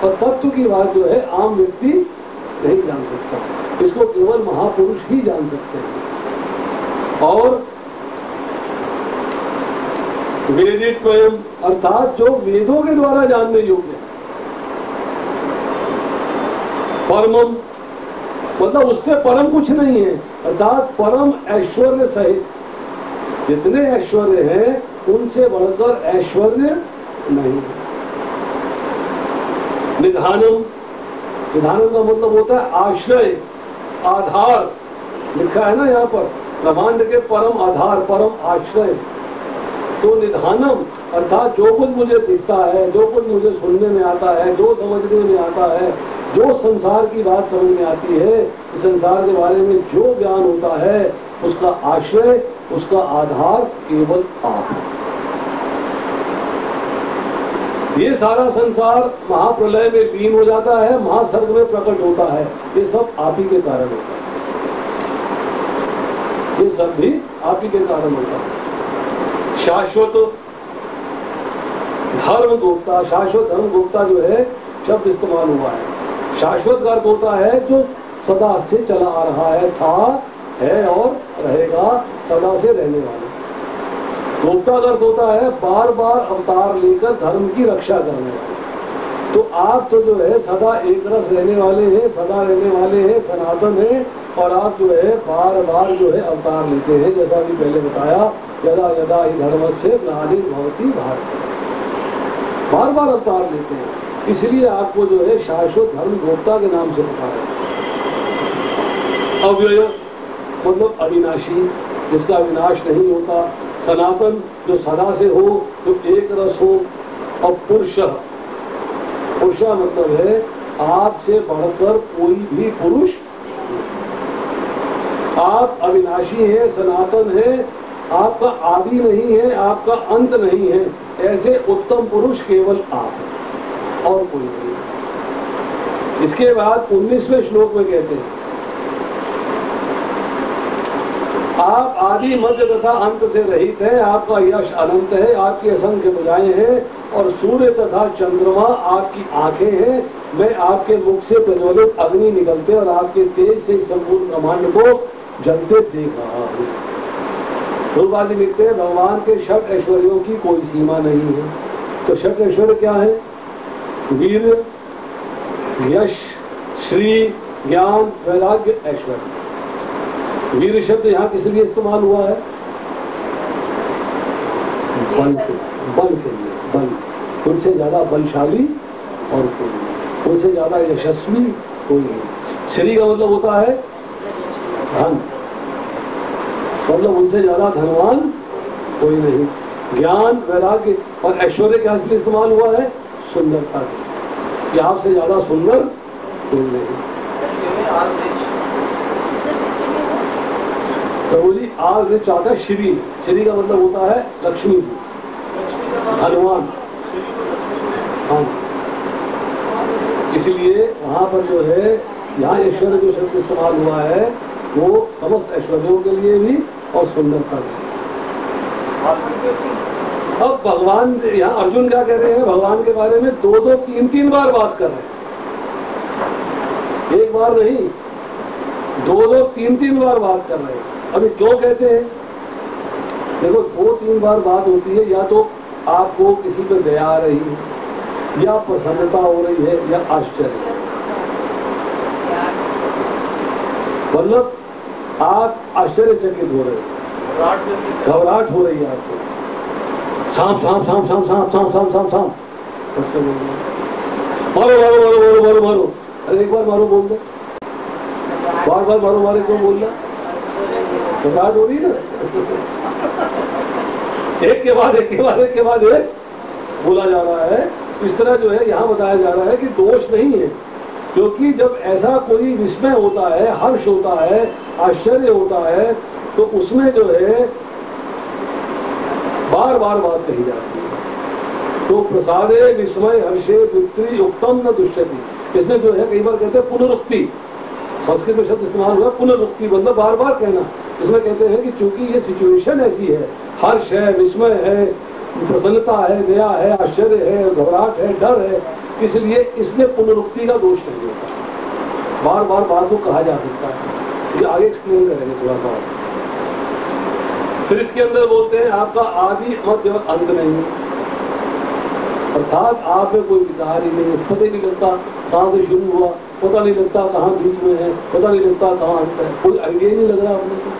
और तत्व की बात जो है आम व्यक्ति नहीं जान सकता, इसको केवल महापुरुष ही जान सकते हैं। और वेदित्वयम्, अर्थात जो वेदों के द्वारा जानने योग्य है। परमम मतलब उससे परम कुछ नहीं है, अर्थात परम ऐश्वर्य सहित जितने ऐश्वर्य हैं उनसे बढ़कर ऐश्वर्य नहीं। निधानम, निधानम का मतलब होता है आश्रय, आधार। लिखा है ना यहाँ पर, ब्रह्मांड के परम आधार, परम आश्रय। तो निधानम अर्थात जो कुछ मुझे दिखता है, जो कुछ मुझे सुनने में आता है, जो समझने में आता है, जो संसार की बात समझ में आती है, इस संसार के बारे में जो ज्ञान होता है, उसका आश्रय, उसका आधार केवल आप। ये सारा संसार महाप्रलय में लीन हो जाता है, महासर्ग में प्रकट होता है, ये सब आप ही के कारण होता है। ये सब भी आप ही के कारण होता है। शाश्वत धर्म गुप्ता, शाश्वत धर्म गुप्ता जो है शब्द इस्तेमाल हुआ है। शाश्वत का अर्थ होता है जो सदा से चला आ रहा है, था, है और रहेगा, सदा से रहने वाला। गुप्ता का अर्थ होता है बार बार अवतार लेकर धर्म की रक्षा करने वाले। तो आप तो जो है सदा एक रस रहने वाले हैं, सदा रहने वाले हैं, सनातन हैं, और आप जो है बार बार जो है अवतार लेते हैं, जैसा भी पहले बताया, यदा यदा ही धर्मस्य ग्लानिर्भवति भारत, बार बार अवतार लेते हैं। इसलिए आपको जो है शाश्वत धर्म गोप्ता के नाम से पुकारा है। अव्यय मतलब अविनाशी, जिसका विनाश नहीं होता। सनातन जो सदा से हो, जो एक रस हो। और पुरुष, पुरुष मतलब है आपसे बढ़कर कोई भी पुरुष। आप अविनाशी हैं, सनातन हैं, आपका आदि नहीं है, आपका अंत नहीं है। ऐसे उत्तम पुरुष केवल आप हैं और कोई नहीं। इसके बाद 19वें श्लोक में कहते हैं आप आदि मध्य तथा अंत से रहित हैं, आपका यश अनंत है, आपकी असंख्य भुजाएं हैं और सूर्य तथा चंद्रमा आपकी आंखें हैं। मैं आपके मुख से प्रज्वलित अग्नि निकलते और आपके तेज से संपूर्ण ब्रह्मांड को जलते देख रहा हूँ। तुलबाजी लिखते हैं भगवान के षट ऐश्वर्यों की कोई सीमा नहीं है। तो षट ऐश्वर्य क्या है? वीर, यश, श्री, ज्ञान, वैराग्य, ऐश्वर्य। वीर शब्द यहाँ किस लिए इस्तेमाल हुआ है? बल के लिए। बल, उनसे ज्यादा बलशाली और कोई नहीं, उनसे ज्यादा यशस्वी कोई नहीं। श्री का मतलब होता है धन, मतलब उनसे ज्यादा धनवान कोई नहीं। ज्ञान, वैराग्य और ऐश्वर्य क्या इसलिए इस्तेमाल हुआ है? सुंदरता के, कि आपसे ज्यादा सुंदर कोई नहीं। प्रभु जी आज चाहता है श्री, श्री का मतलब होता है लक्ष्मी जी, धनवान। हाँ, इसलिए वहां पर जो है यहाँ ऐश्वर्य जो शब्द इस्तेमाल हुआ है वो समस्त ऐश्वर्यों के लिए भी और सुंदरता के लिए। अब भगवान यहाँ अर्जुन क्या कह रहे हैं? भगवान के बारे में दो दो तीन तीन बार बात कर रहे हैं, एक बार नहीं, दो दो तीन तीन बार बात कर रहे हैं। अभी क्यों कहते हैं? देखो, दो तीन बार बात होती है, या तो आपको किसी पर दया आ रही है, या प्रसन्नता हो रही है, या आश्चर्य, मतलब आप आश्चर्यचकित हो रहे हो, घबराहट हो रही है आपको। सांप सांप सांप सांप सांप सांप सांप सांप सांप, मारो मारो मारो मारो मारो मारो, अरे एक बार मारो बोल दो, बार बार मारो मारे क्यों बोल रहा? घबराहट हो रही ना, एक के बाद एक के बाद एक के बाद एक बोला जा रहा है। इस तरह जो है यहाँ बताया जा रहा है कि दोष नहीं है, क्योंकि जब ऐसा कोई विस्मय होता है, हर्ष होता है, आश्चर्य होता है, तो उसमें जो है बार बार बात कही जाती है। तो प्रसादे विस्मय हर्षे विक्री उत्तम न दुष्यति, इसमें जो है कई बार कहते हैं पुनरुक्ति, संस्कृत में शब्द इस्तेमाल हुआ पुनरुक्ति, मतलब बार बार कहना। इसमें कहते हैं कि चूंकि ये सिचुएशन ऐसी है, हर्ष है, विस्मय है, प्रसन्नता है, दया है, आश्चर्य है, घबराहट है, डर है, इसलिए इसमें पुनरुक्ति का दोष नहीं होता, बार बार बात को कहा जा सकता है। ये आगे एक्सप्लेन करेंगे थोड़ा सा। फिर इसके अंदर बोलते हैं आपका आदि मध्य अंत नहीं, अर्थात आप में कोई विकार ही नहीं, पता ही नहीं लगता कहाँ से शुरू हुआ, पता नहीं लगता कहाँ बीच में है, पता नहीं लगता कहाँ अंत है, कोई आइडिया ही नहीं लग रहा आपने को।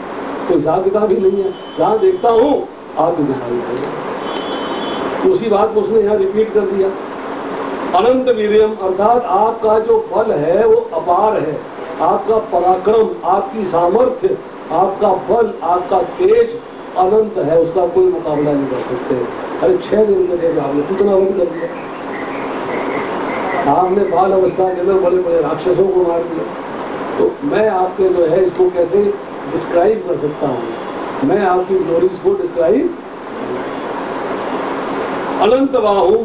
कोई हिसाब किताब ही नहीं है। जहाँ देखता हूँ आप भी दिखाई देगा। उसी बात को उसने यहाँ रिपीट कर दिया। अनंत वीर्यम अर्थात आपका जो बल है वो अपार है, आपका पराक्रम, आपकी सामर्थ्य, आपका बल, आपका तेज अनंत है, उसका कोई मुकाबला नहीं कर सकते। अरे 6 दिन के लिए आपने कितना बल कर दिया। आपने बाल अवस्था के अंदर बड़े बड़े राक्षसों को मार दिया। तो मैं आपके जो है इसको कैसे डिस्क्राइब कर सकता हूँ, मैं आपकी ग्लोरीज को डिस्क्राइब। अनंत बाहु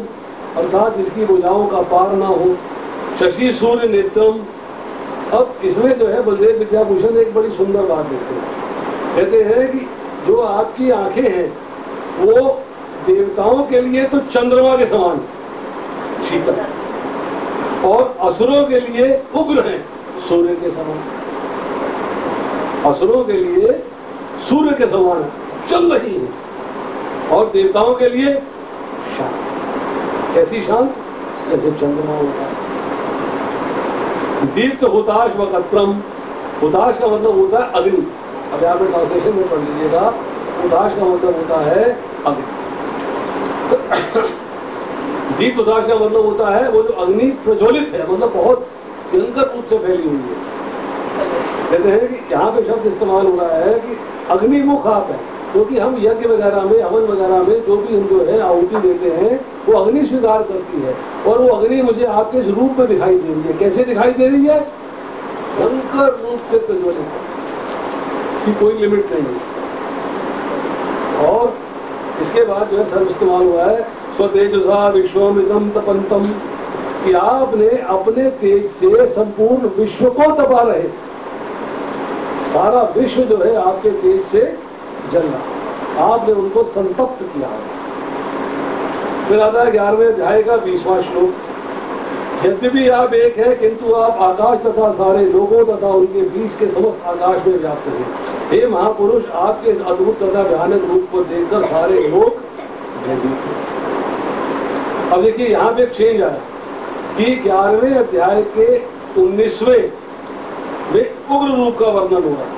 अर्थात जिसकी भुजाओं का पार ना हो, शशि सूर्य नेत्रम। अब इसमें जो है बलदेव विद्याभूषण एक बड़ी सुंदर बात देखते हैं, कहते हैं कि जो आपकी आंखें हैं वो देवताओं के लिए तो चंद्रमा के समान शीतल, और असुरों के लिए उग्र हैं सूर्य के समान। असुरों के लिए सूर्य के समान चल रही है, और देवताओं के लिए शांत। कैसी शांत? जैसे चंद्रमा होता है। दीप्त हुताश व कत्रम। हुताश का मतलब होता है अग्नि। अभी आपने ट्रांसलेशन में पढ़ लीजिएगा, हुताश का मतलब होता है अग्नि। दीप्त हुताश का मतलब होता है वो जो अग्नि प्रज्वलित है, मतलब बहुत भयंकर रूप से फैली हुई है। कहते हैं कि यहाँ पे शब्द इस्तेमाल हो रहा है कि अग्निमुख आप है, क्योंकि हम यज्ञ वगैरह में, हवन वगैरह में जो भी हम जो है आहुति देते हैं वो अग्नि स्वीकार करती है, और वो अग्नि मुझे आपके इस रूप में दिखाई दे रही है। कैसे दिखाई दे रही है? भयंकर रूप से प्रज्वलित है, की कोई लिमिट नहीं है। और इसके बाद जो है सर्व इस्तेमाल हुआ है स्वतेजसा विश्वमिदं तपंतम, कि आपने अपने तेज से संपूर्ण विश्व को तपा रहे। सारा विश्व जो है आपके तेज से जल रहा, आपने उनको संतप्त किया। फिर आता है 11वें अध्याय का 20वां श्लोक। यद्यपि आप एक है किंतु आप आकाश तथा सारे लोगों तथा उनके बीच के समस्त आकाश में व्याप्त हैं। हे महापुरुष, आपके इस अद्भुत तथा भयानक रूप को देखकर सारे लोग भयभीत हैं। अब देखिए यहाँ पे एक चेंज आया कि 11वें अध्याय के 19वें में उग्र रूप का वर्णन हो रहा है।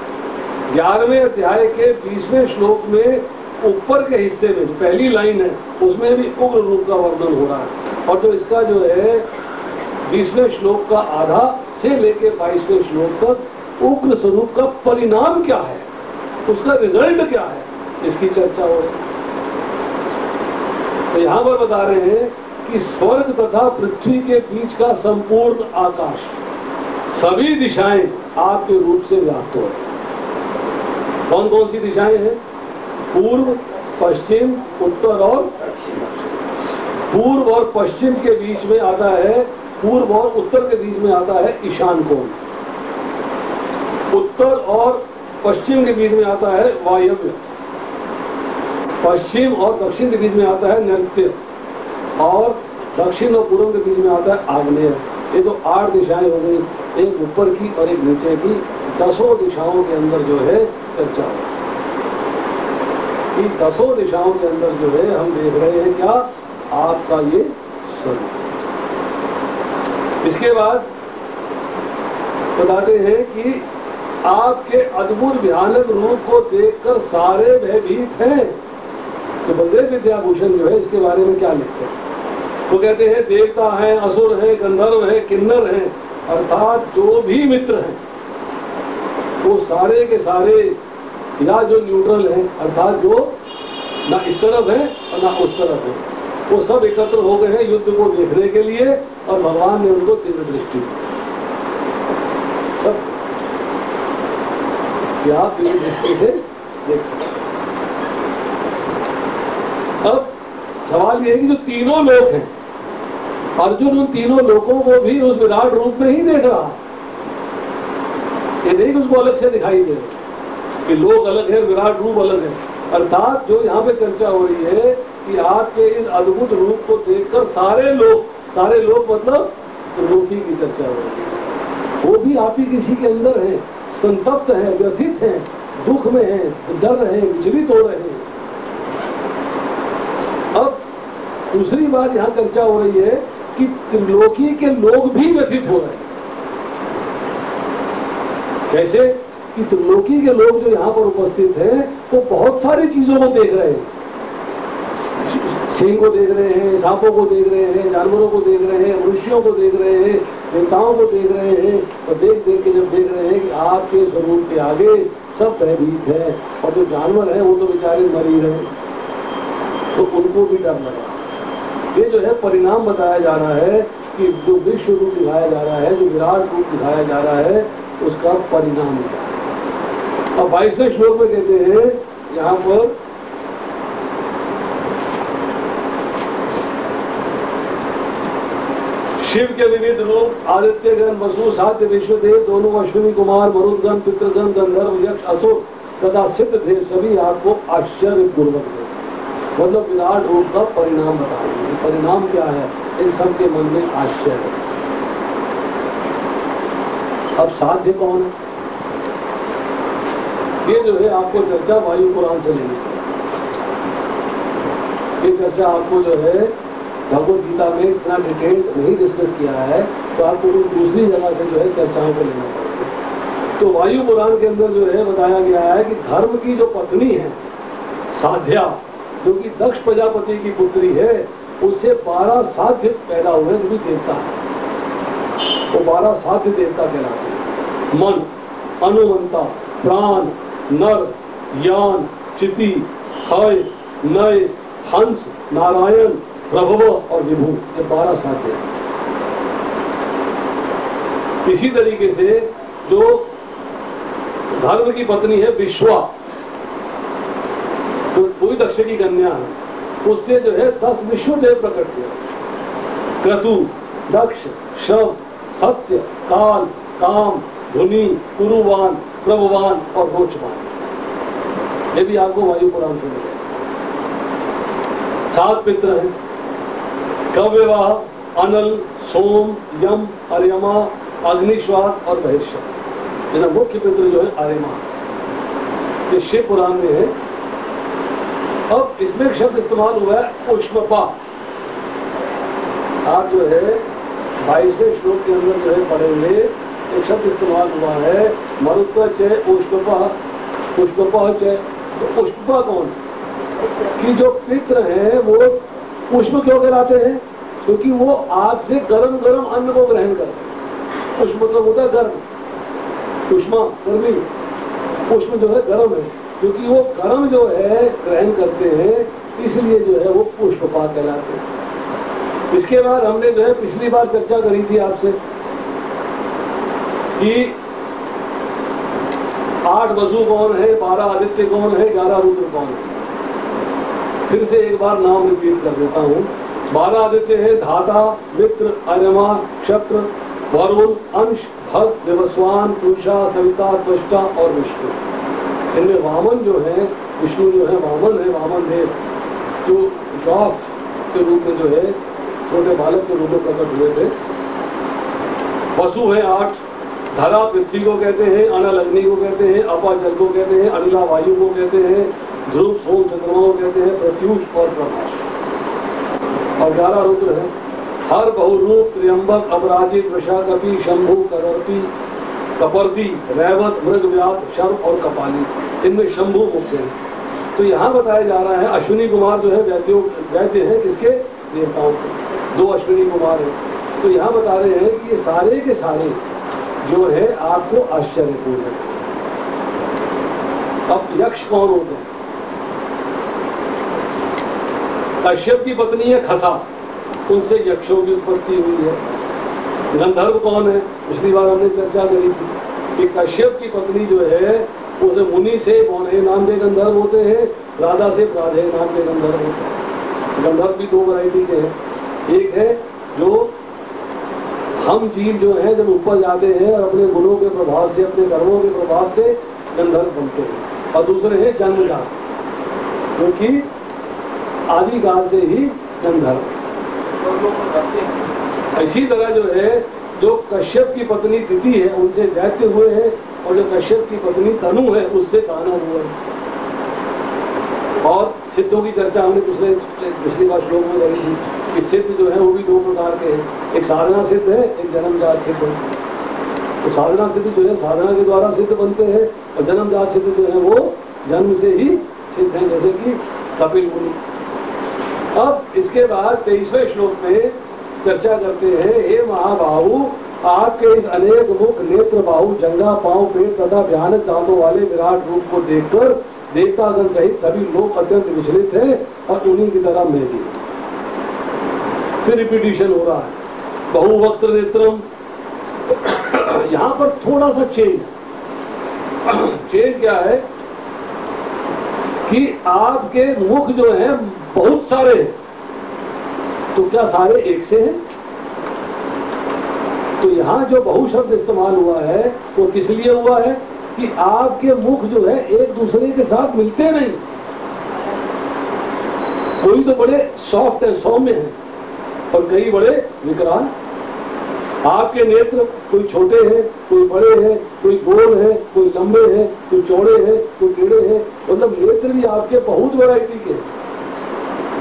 11वें अध्याय के 20वें श्लोक में ऊपर के हिस्से में जो पहली लाइन है उसमें भी उग्र रूप का वर्णन हो रहा है, और जो इसका जो है 20वें श्लोक का आधा से लेके 22वें श्लोक तक उग्र स्वरूप का परिणाम क्या है, उसका रिजल्ट क्या है, इसकी चर्चा हो रही है। तो यहाँ पर बता रहे हैं कि स्वर्ग तथा पृथ्वी के बीच का संपूर्ण आकाश, सभी दिशाएं आपके रूप से व्याप्त हो रही हैं। कौन कौन सी दिशाएं हैं? पूर्व, पश्चिम, उत्तर और दक्षिण। पूर्व और पश्चिम के बीच में आता है, पूर्व और उत्तर के बीच में आता है ईशान कोण। उत्तर और पश्चिम के बीच में आता है वायव्य। पश्चिम और दक्षिण के बीच में आता है नैऋत्य, और दक्षिण और पूर्व के बीच में आता है आग्नेय। ये तो 8 दिशाएं हो गई, एक ऊपर की और एक नीचे की। 10 दिशाओं के अंदर जो है चर्चा हो। 10 दिशाओं के अंदर जो है हम देख रहे हैं क्या? आपका ये स्वरूप। इसके बाद बताते हैं कि आपके अद्भुत भयानक रूप को देखकर सारे भयभीत हैं। तो बलदेव विद्याभूषण जो है इसके बारे में क्या लिखते हैं? वो कहते हैं देवता हैं, असुर हैं, गंधर्व हैं, किन्नर हैं, अर्थात जो भी मित्र हैं वो सारे के सारे, या जो न्यूट्रल हैं अर्थात जो ना इस तरफ है और ना उस तरफ है, वो सब एकत्र हो गए हैं युद्ध को देखने के लिए, और भगवान ने उनको तीव्र दृष्टि दी। सब क्या आप तीव्र दृष्टि से देख सकते। अब सवाल ये है कि जो तीनों लोग हैं, अर्जुन उन तीनों लोगों को भी उस विराट रूप में ही देख रहा, ये नहीं कि उसको अलग से दिखाई दे रहा कि लोग अलग है, विराट रूप अलग है। अर्थात जो यहाँ पे चर्चा हो रही है कि आपके इस अद्भुत रूप को देखकर सारे लोग मतलब लोकी की चर्चा हो रही है। वो भी आप ही किसी के अंदर है, संतप्त है, व्यथित है, दुख में है, डर रहे, विचलित हो रहे हैं। अब दूसरी बात यहाँ चर्चा हो रही है कि त्रिलोकी के लोग भी व्यथित हो रहे हैं। कैसे? कि त्रिलोकी के लोग जो यहाँ पर उपस्थित हैं वो बहुत सारी चीजों को देख रहे हैं। सिंह को देख रहे हैं, सांपों को देख रहे हैं, जानवरों को देख रहे हैं, मनुष्यों को देख रहे हैं, देवताओं को देख रहे हैं, और देख देख के जब देख रहे हैं कि आपके स्वरूप के आगे सब भयभीत है, और जो जानवर है वो तो बेचारे मर ही रहे, तो उनको भी डर लगा। ये जो है परिणाम बताया जा रहा है कि जो विश्व रूप दिखाया जा रहा है, जो विराट रूप दिखाया जा रहा है, उसका परिणाम है। अब 22वें श्लोक में कहते हैं यहाँ पर शिव के विविध रूप आदित्यगण, वसु, साध्य, विश्वदेव, दोनों अश्विनी कुमार, मरुदगण, पितृगण, गंधर्व, यक्ष, असुर तथा सिद्ध देव सभी आपको आश्चर्य पूर्वक है। मतलब विराट रूप का परिणाम बताएंगे। परिणाम क्या है? इन सब के मन में आश्चर्य है। अब साध्य कौन है? ये जो है आपको चर्चा वायु पुराण से लेनी है। ये चर्चा आपको जो है भगवत गीता में इतना डिटेल नहीं डिस्कस किया है, तो आपको दूसरी जगह से जो है चर्चाओं को लेना पड़ेगा। तो वायु पुराण के अंदर जो है बताया गया है कि धर्म की जो पत्नी है साध्या, जो कि दक्ष प्रजापति की पुत्री है, उससे 12 साध्य पैदा हुए, जो भी देवता है वो 12 साध्य देवता कहलाते हैं। मन, अनुमंता, प्राण, नर, यान, चिति, हय, नय, हंस, नारायण, प्रभव और विभु, ये 12 साध्य हैं। इसी तरीके से जो धर्म की पत्नी है विश्वा, तो कोई दक्ष की कन्या है, उससे जो है 10 विश्वदेव प्रकट हुए। क्रतु, दक्ष, शव, सत्य, काल, काम, धुनि, कुरुवान, प्रभुवान और रोचवान। ये भी आपको वायु पुराण से मिलेगा। 7 पित्र हैं, कव्यवाह, अनल, सोम, यम, अर्यमा, अग्निश्वात और बहिष्यत। इसका मुख्य पित्र जो है अर्यमा, ये शिव पुराण में है। अब इसमें एक शब्द इस्तेमाल हुआ है उष्मपा। आप जो है 22वें श्लोक के अंदर जो है पढ़ेंगे, एक शब्द इस्तेमाल हुआ है मरुत्व च उष्मपा, उष्मपा च। तो उष्मपा कौन? कि जो पित्र हैं वो उष्म क्यों कहलाते हैं? क्योंकि वो आग से गरम गरम अन्न को ग्रहण करते हैं। उष्म मतलब होता है गर्म, उष्मा गर्मी, उष्म जो है गर्म है, क्योंकि वो गर्म जो है ग्रहण करते हैं, इसलिए जो है वो पुष्पपा कहलाते हैं। इसके बाद हमने जो है पिछली बार चर्चा करी थी आपसे कि 8 वसु कौन है, 12 आदित्य कौन है, 11 रुद्र कौन है। फिर से एक बार नाम रिपीट कर देता हूँ। 12 आदित्य है धाता, मित्र, अर्यमा, शक्र, वरुण, अंश, भक्त, देवस्वान, पूषा, सविता, त्वष्टा और विष्णु। इनमें वामन जो है, विष्णु जो है वामन है, वामन देव जो जॉफ के रूप में जो है छोटे बालक के रूप में प्रकट हुए थे। वसु है 8, धरा पृथ्वी को कहते हैं, अनल अग्नि को कहते हैं, अपा जल को कहते हैं, अनिला वायु को कहते हैं, ध्रुव सोम चंद्रमा को कहते हैं, प्रत्यूष और प्रकाश। और 11 रुद्र है, हर बहुरूप, त्र्यंबक, अपराजित, वृषाकपि, शंभु, कदर्पी, कपर्दी, रैवत, मृगव्यात, शर्प और कपाली। इनमें शंभु मुख्य है। तो यहाँ बताया जा रहा है अश्विनी कुमार जो है वैद्य है किसके? देवताओं के। 2 अश्विनी कुमार है। तो यहाँ बता रहे हैं कि ये सारे के सारे जो है आपको आश्चर्यपूर्ण है। अब यक्ष कौन होते हैं? कश्यप की पत्नी है खसा, उनसे यक्षों की उत्पत्ति हुई है। गंधर्व कौन है? पिछली बार हमने चर्चा करी थी कि कश्यप की पत्नी जो है उसे मुनि से मौने नाम के गंधर्व होते हैं, राधा से प्राधे नाम के गंधर्व होते हैं। गंधर्व भी 2 वैरायटी के हैं। एक है जो हम जीव जो है जब ऊपर जाते हैं और अपने गुणों के प्रभाव से, अपने कर्मों के प्रभाव से गंधर्व बनते हैं, और दूसरे हैं जन्मजात, क्योंकि आदिकाल से ही गंधर्व। इसी तरह जो है जो कश्यप की पत्नी तिथि है उनसे दैत्य हुए हैं, और जो कश्यप की पत्नी तनु है उससे काना हुआ है। और सिद्धों की चर्चा हमने पिछली बार श्लोक में करी थी कि सिद्ध जो है वो भी 2 प्रकार के हैं, एक साधना सिद्ध है, एक जन्मजात सिद्ध है। तो साधना सिद्ध जो है साधना के द्वारा सिद्ध बनते हैं, और जन्मजात सिद्ध जो है वो जन्म से ही सिद्ध है, जैसे कि कपिल मुनि। अब इसके बाद 23वें श्लोक में चर्चा करते हैं, हे महाबाहु, आपके इस अनेक मुख, नेत्र, बाहु, जंघा, पांव, पेट तथा भयानक दांतों वाले विराट रूप को देखकर देवतागण सहित सभी लोग अत्यंत विचलित हैं, और उन्हीं की तरह मैं भी। फिर रिपीटिशन हो रहा है, बहुवक्त्र नेत्रम। यहां पर थोड़ा सा चेंज क्या है कि आपके मुख जो है बहुत सारे हैं, तो क्या सारे एक से हैं? तो यहां जो बहु शब्द इस्तेमाल हुआ है वो किस लिए हुआ है कि आपके मुख जो है एक दूसरे के साथ मिलते नहीं। कोई तो बड़े सॉफ्ट है, सौम्य है, और कई बड़े विकराल। आपके नेत्र कोई छोटे हैं, कोई बड़े हैं, कोई गोल है, कोई लंबे हैं, कोई चौड़े हैं, कोई टेढ़े हैं, मतलब नेत्र भी आपके बहुत वैरायटी के हैं।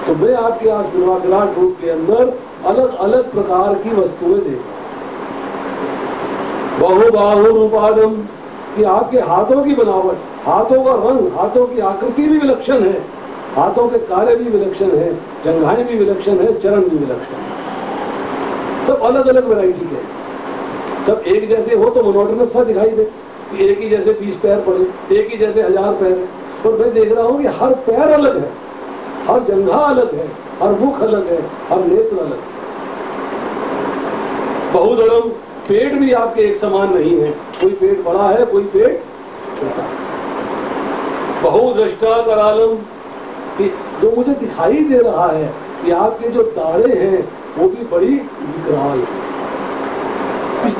तो मैं आपके आज विराट रूप के अंदर अलग अलग प्रकार की वस्तुएं देखता हूं। बहुबाहु रूपादम, कि आपके हाथों की बनावट, हाथों का रंग, हाथों की आकृति भी विलक्षण है, हाथों के कार्य भी विलक्षण है, जंघाएं भी विलक्षण है, चरण भी विलक्षण है, सब अलग अलग वैरायटी के। सब एक जैसे हो तो मोनोटोनस सा दिखाई दे कि एक ही जैसे 20 पैर पड़े, एक ही जैसे 1000 पैर है, पर मैं देख रहा हूं कि हर पैर अलग है, हर जंघा अलग है, हर मुख अलग है, हर नेत्र अलग है। बहुदड़म, पेट भी आपके एक समान नहीं है, कोई पेट बड़ा है, कोई पेट छोटा। बहुदृष्टा करालम, जो मुझे दिखाई दे रहा है कि आपके जो दाढ़े हैं वो भी बड़ी विकराल है।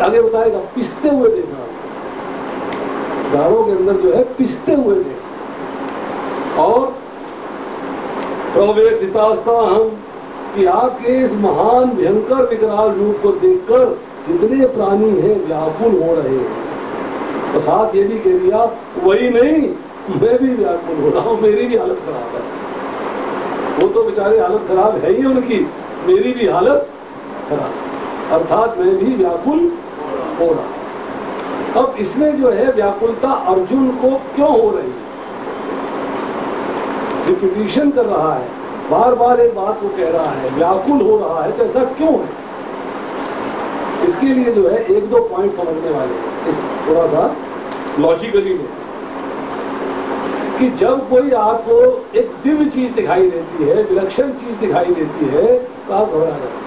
आगे बताएगा, पिसते हुए देख रहा हूं, दाढ़ों के अंदर जो है पिसते हुए देख। और प्रवेदितास्ता हम, कि आपके इस महान भयंकर विकराल रूप को देखकर जितने प्राणी हैं व्याकुल हो रहे हैं। और साथ ये भी कह दिया, वही नहीं मैं भी व्याकुल हो रहा हूं, मेरी भी हालत खराब है। वो तो बेचारे हालत खराब है ही उनकी, मेरी भी हालत खराब, अर्थात मैं भी व्याकुल हो रहा। अब इसमें जो है व्याकुलता अर्जुन को क्यों हो रही है, रिपीटिशन कर रहा है, बार बार एक बात को कह रहा है, व्याकुल हो रहा है, तो ऐसा क्यों है? इसके लिए जो है एक दो पॉइंट समझने वाले हैं, इस थोड़ा सा लॉजिकली में, कि जब कोई आपको एक दिव्य चीज दिखाई देती है, विलक्षण चीज दिखाई देती है, तो आप घबरा जाते हैं।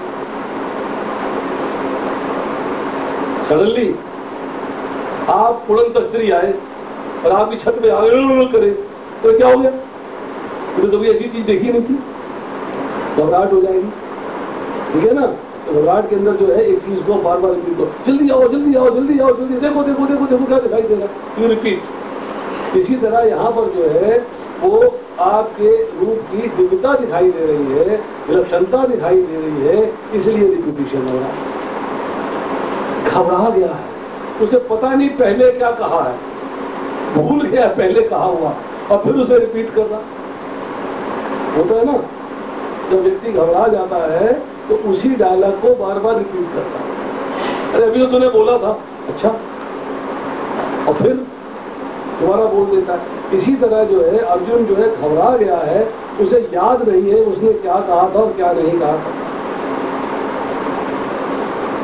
सडनली आप उड़न तस्त्री आए और आपकी छत पे आगे करे तो क्या हो गया? तो कभी ऐसी चीज देखी नहीं थी, घबराहट हो जाएगी, ठीक है ना? तो घबराहट के अंदर जो है एक चीज को बार बार रिपीट करो, जल्दी आओ जल्दी आओ जल्दी आओ जल्दी, देखो देखो देखो देखो क्या दिखाई दे रहा है, यू रिपीट। इसी तरह यहाँ पर जो है वो आपके रूप की दिव्यता दिखाई दे रही है, विलक्षणता दिखाई दे रही है, इसलिए रिपीटिशन हो रहा है। घबरा गया है, उसे पता नहीं पहले क्या कहा है, भूल गया पहले कहा हुआ, और फिर उसे रिपीट कर रहा। होता है ना, जब व्यक्ति घबरा जाता है तो उसी डायलॉग को बार बार रिपीट करता है। अरे अभी तो तूने बोला था, अच्छा, और फिर दोबारा बोल देता है। इसी तरह जो है अर्जुन जो है घबरा गया है, उसे याद नहीं है उसने क्या कहा था और क्या नहीं कहा था।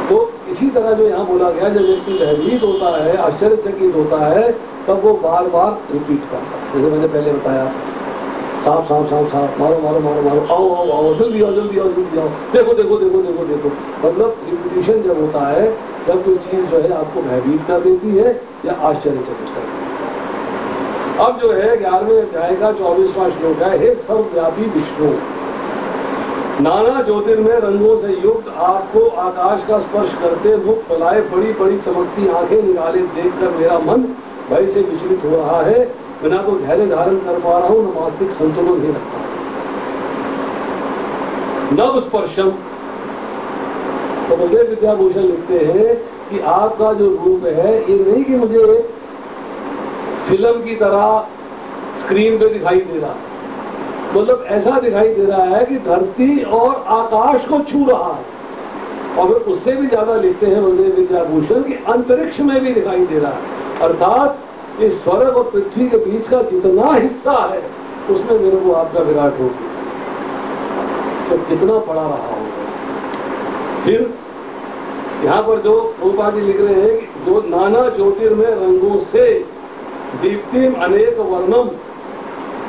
तो इसी तरह जो यहाँ बोला गया, जब व्यक्ति भयभीत होता है, आश्चर्यचकित होता है, तब वो बार बार रिपीट करता है। जैसे मैंने पहले बताया, सांप सांप सांप सांप, मारो मारो मारो मारो, आओ आओ आओ, जल्दी आओ जल्दी आओ जल्दी आओ, देखो देखो देखो देखो देखो। मतलब रिपीटिशन जब होता है, जब कोई चीज जो है आपको भयभीत कर देती है या आश्चर्यचकित कर देती है। अब जो है 11वें अध्याय का 24वां श्लोक है, हे सर्वव्यापी विष्णु, नाना ज्योतिर्मय रंगों से युक्त आपको आकाश का स्पर्श करते, मुख फैलाए, बड़ी बड़ी चमकती आंखें निकाले देखकर मेरा मन भय से विचलित हो रहा है। बिना तो धैर्य धारण कर पा रहा हूं, न मानसिक संतुलन नहीं रख पा रहा। नव स्पर्शम, तो बलदेव विद्याभूषण लिखते हैं कि आपका जो रूप है, ये नहीं कि मुझे फिल्म की तरह स्क्रीन पे दिखाई दे रहा, मतलब ऐसा दिखाई दे रहा है कि धरती और आकाश को छू रहा है। और फिर उससे भी ज्यादा लिखते हैं बलदेव विद्याभूषण कि अंतरिक्ष में भी दिखाई दे रहा है, अर्थात इस स्वर्ग और पृथ्वी के बीच का जितना हिस्सा है उसमें मेरे को आपका विराट रूप तो कितना पड़ा रहा होगा। फिर यहाँ पर जो प्रभुपाद जी लिख रहे हैं कि जो नाना ज्योतिर्मय रंगों से दीप्तिम अनेक वर्णम,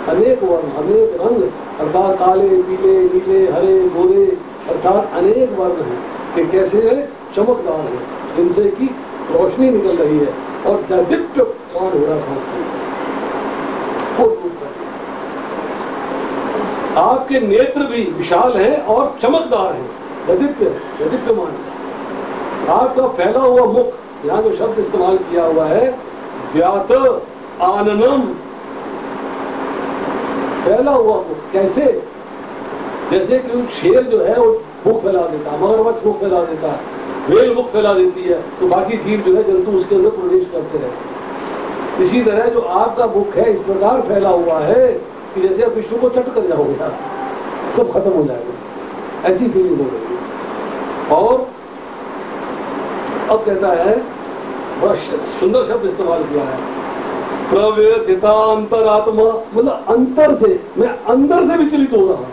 अनेक वर्ण अनेक रंग अर्थात काले पीले नीले हरे गोरे अर्थात अनेक वर्ण हैं कि कैसे है, चमकदार है, जिनसे की रोशनी निकल रही है और दैदीप्यमान हो रहा सांस से। आपके नेत्र भी विशाल हैं और चमकदार हैं, दैदीप्यमान। आपका फैला हुआ मुख, यहाँ जो शब्द इस्तेमाल किया हुआ है व्यात आननम, फैला हुआ मुख, कैसे, जैसे कि शेर जो है वो मुख फैला देता है, मगरमच्छ मुख फैला देता है, व्हेल मुख फैला देती है, तो बाकी जीव जो है जंतु उसके अंदर प्रवेश करते रहे। इसी तरह जो आपका मुख है इस प्रकार फैला हुआ है कि जैसे आप विष्णु को चट कर जाओगे, सब खत्म हो जाएगा, ऐसी फीलिंग हो रही है। और अब कहता है, बड़ा सुंदर शब्द इस्तेमाल किया है, प्रव्यथिता अंतरात्मा, मतलब अंतर से, मैं अंदर से विचलित हो रहा हूं।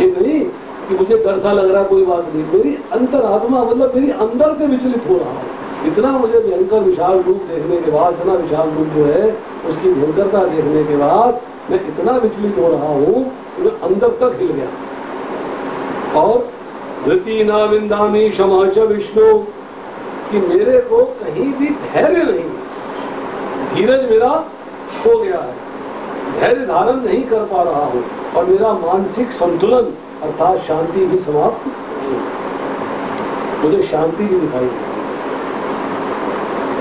ये नहीं कि मुझे डर सा लग रहा, कोई बात नहीं, मेरी अंतरात्मा मतलब मेरी अंदर से विचलित हो रहा हूं। इतना मुझे भयंकर विशाल रूप देखने के बाद, इतना विशाल रूप जो है उसकी भयंकरता देखने के बाद मैं इतना विचलित हो रहा हूं कि मैं अंदर तक हिल गया। और धृति ना विंदामी क्षमाच विष्णु, कि मेरे को कहीं भी धैर्य नहीं, धीरज मेरा खो गया है, धैर्य धारण नहीं कर पा रहा हूं और मेरा मानसिक संतुलन अर्थात शांति भी समाप्त, मुझे शांति भी दिखाई देती।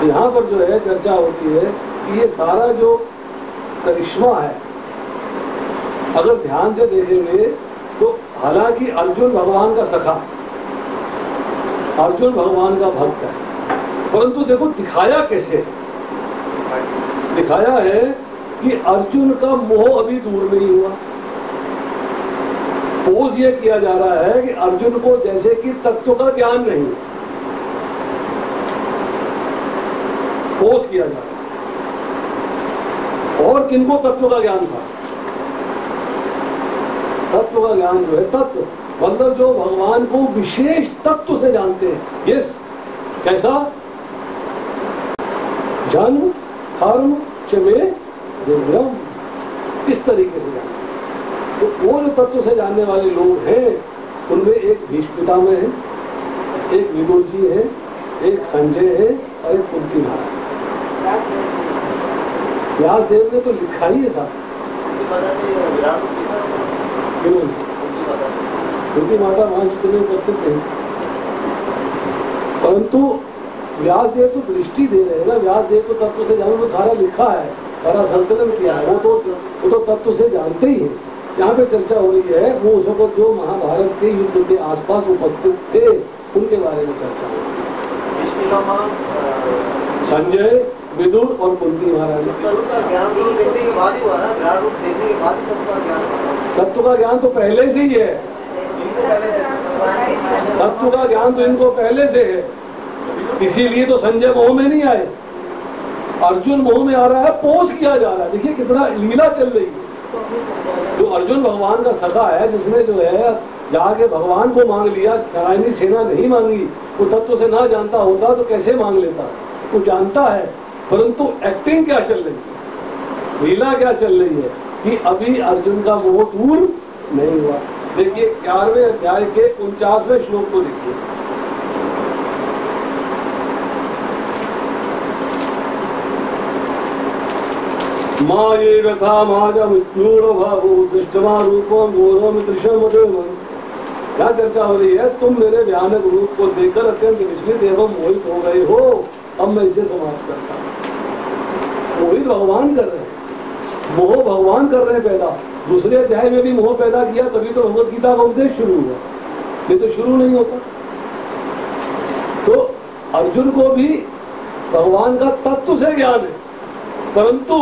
यहाँ पर जो है चर्चा होती है कि ये सारा जो करिश्मा है अगर ध्यान से देखेंगे तो हालांकि अर्जुन भगवान का सखा, अर्जुन भगवान का भक्त है, परंतु देखो दिखाया कैसे है, दिखाया है कि अर्जुन का मोह अभी दूर नहीं हुआ। पोज ये किया जा रहा है कि अर्जुन को जैसे कि तत्व का ज्ञान नहीं, पोज किया जा रहा है। और किनको तत्व का ज्ञान था, तत्व का ज्ञान जो है, तत्व मतलब जो भगवान को विशेष तत्व से जानते हैं। यस, कैसा, जन्म कर्म चमे ब्रह्म, इस तरीके से जानते। तो वो जो तत्व से जानने वाले लोग हैं उनमें एक भीष्म पितामह है, एक विदुर जी है, एक संजय है और एक कुंती महाराज। व्यास देव ने तो लिखा ही है साथ, कुंती माता वहां जितने उपस्थित नहीं, परंतु व्यास देव तो दृष्टि दे रहे हैं ना, व्यास देव को तत्व से जानो, वो सारा लिखा है, सारा संकलन किया है, वो तो तत्व से जानते ही हैं। यहाँ पे चर्चा हो रही है वो सब जो महाभारत के युद्ध के आसपास उपस्थित थे उनके बारे में चर्चा हो रही है। संजय, विदुर और कुंती महाराज। तत्व का ज्ञान तो पहले से ही है, तत्व का ज्ञान तो इनको पहले से है, इसीलिए तो संजय मोह में नहीं आए, अर्जुन मोह में आ रहा है, पोष किया जा रहा है। देखिए कितना लीला चल रही है। जो अर्जुन भगवान का सखा है, जिसने जो है जाके भगवान को मांग लिया, नारायणी सेना नहीं मांगी, वो तत्व से ना जानता होता तो कैसे मांग लेता, वो जानता है, परंतु एक्टिंग क्या चल रही है, लीला क्या चल रही है कि अभी अर्जुन का मोह दूर नहीं हुआ। देखिए 11वें अध्याय के 49वें श्लोक को देखिए, माँ ये व्यथा क्या चर्चा हो रही है, तुम मेरे भयानक रूप को देखकर अत्यंत विचलित एवं मोहित हो गए हो, अब मैं इसे समाप्त करता हूँ। मोहित भगवान कर रहे हैं, मोह भगवान कर रहे हैं पैदा। दूसरे अध्याय में भी मोह पैदा किया, तभी तो भगवत गीता का उपदेश शुरू हुआ, ये तो शुरू नहीं होता। तो अर्जुन को भी भगवान का तत्व से ज्ञान है, परंतु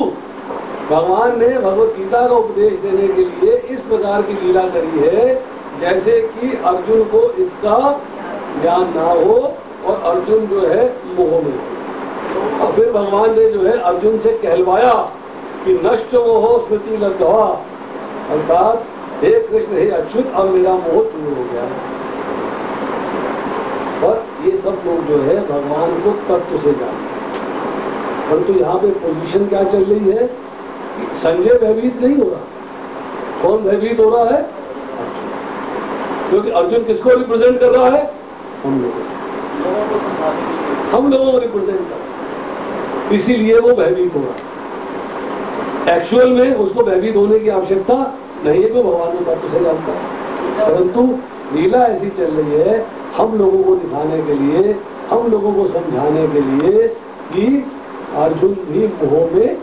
भगवान ने भगवत गीता का उपदेश देने के लिए इस प्रकार की लीला करी है जैसे कि अर्जुन को इसका ज्ञान ना हो और अर्जुन जो है मोह में हो। और फिर भगवान ने जो है अर्जुन से कहलवाया कि नष्ट मोह स्मृति लब्ध्वा, अर्थात हे कृष्ण हे अच्युत, अब मेरा मोह दूर हो गया। और ये सब लोग जो है भगवान को तत्व से जानते हैं, परंतु यहाँ पे पोजीशन क्या चल रही है, संजय भयभीत नहीं हो रहा। कौन भयभीत हो रहा है? अर्जुन। क्योंकि अर्जुन किसको रिप्रेजेंट कर रहा है? हम लोगों को रिप्रेजेंट कर रहा है, इसीलिए वो भयभीत हो रहा है। एक्चुअल में उसको भयभीत होने की आवश्यकता नहीं है, तो भगवान को तत्व से जानता है। परंतु लीला ऐसी चल रही है हम लोगों को दिखाने के लिए, हम लोगों को समझाने के लिए कि अर्जुन भी मोह में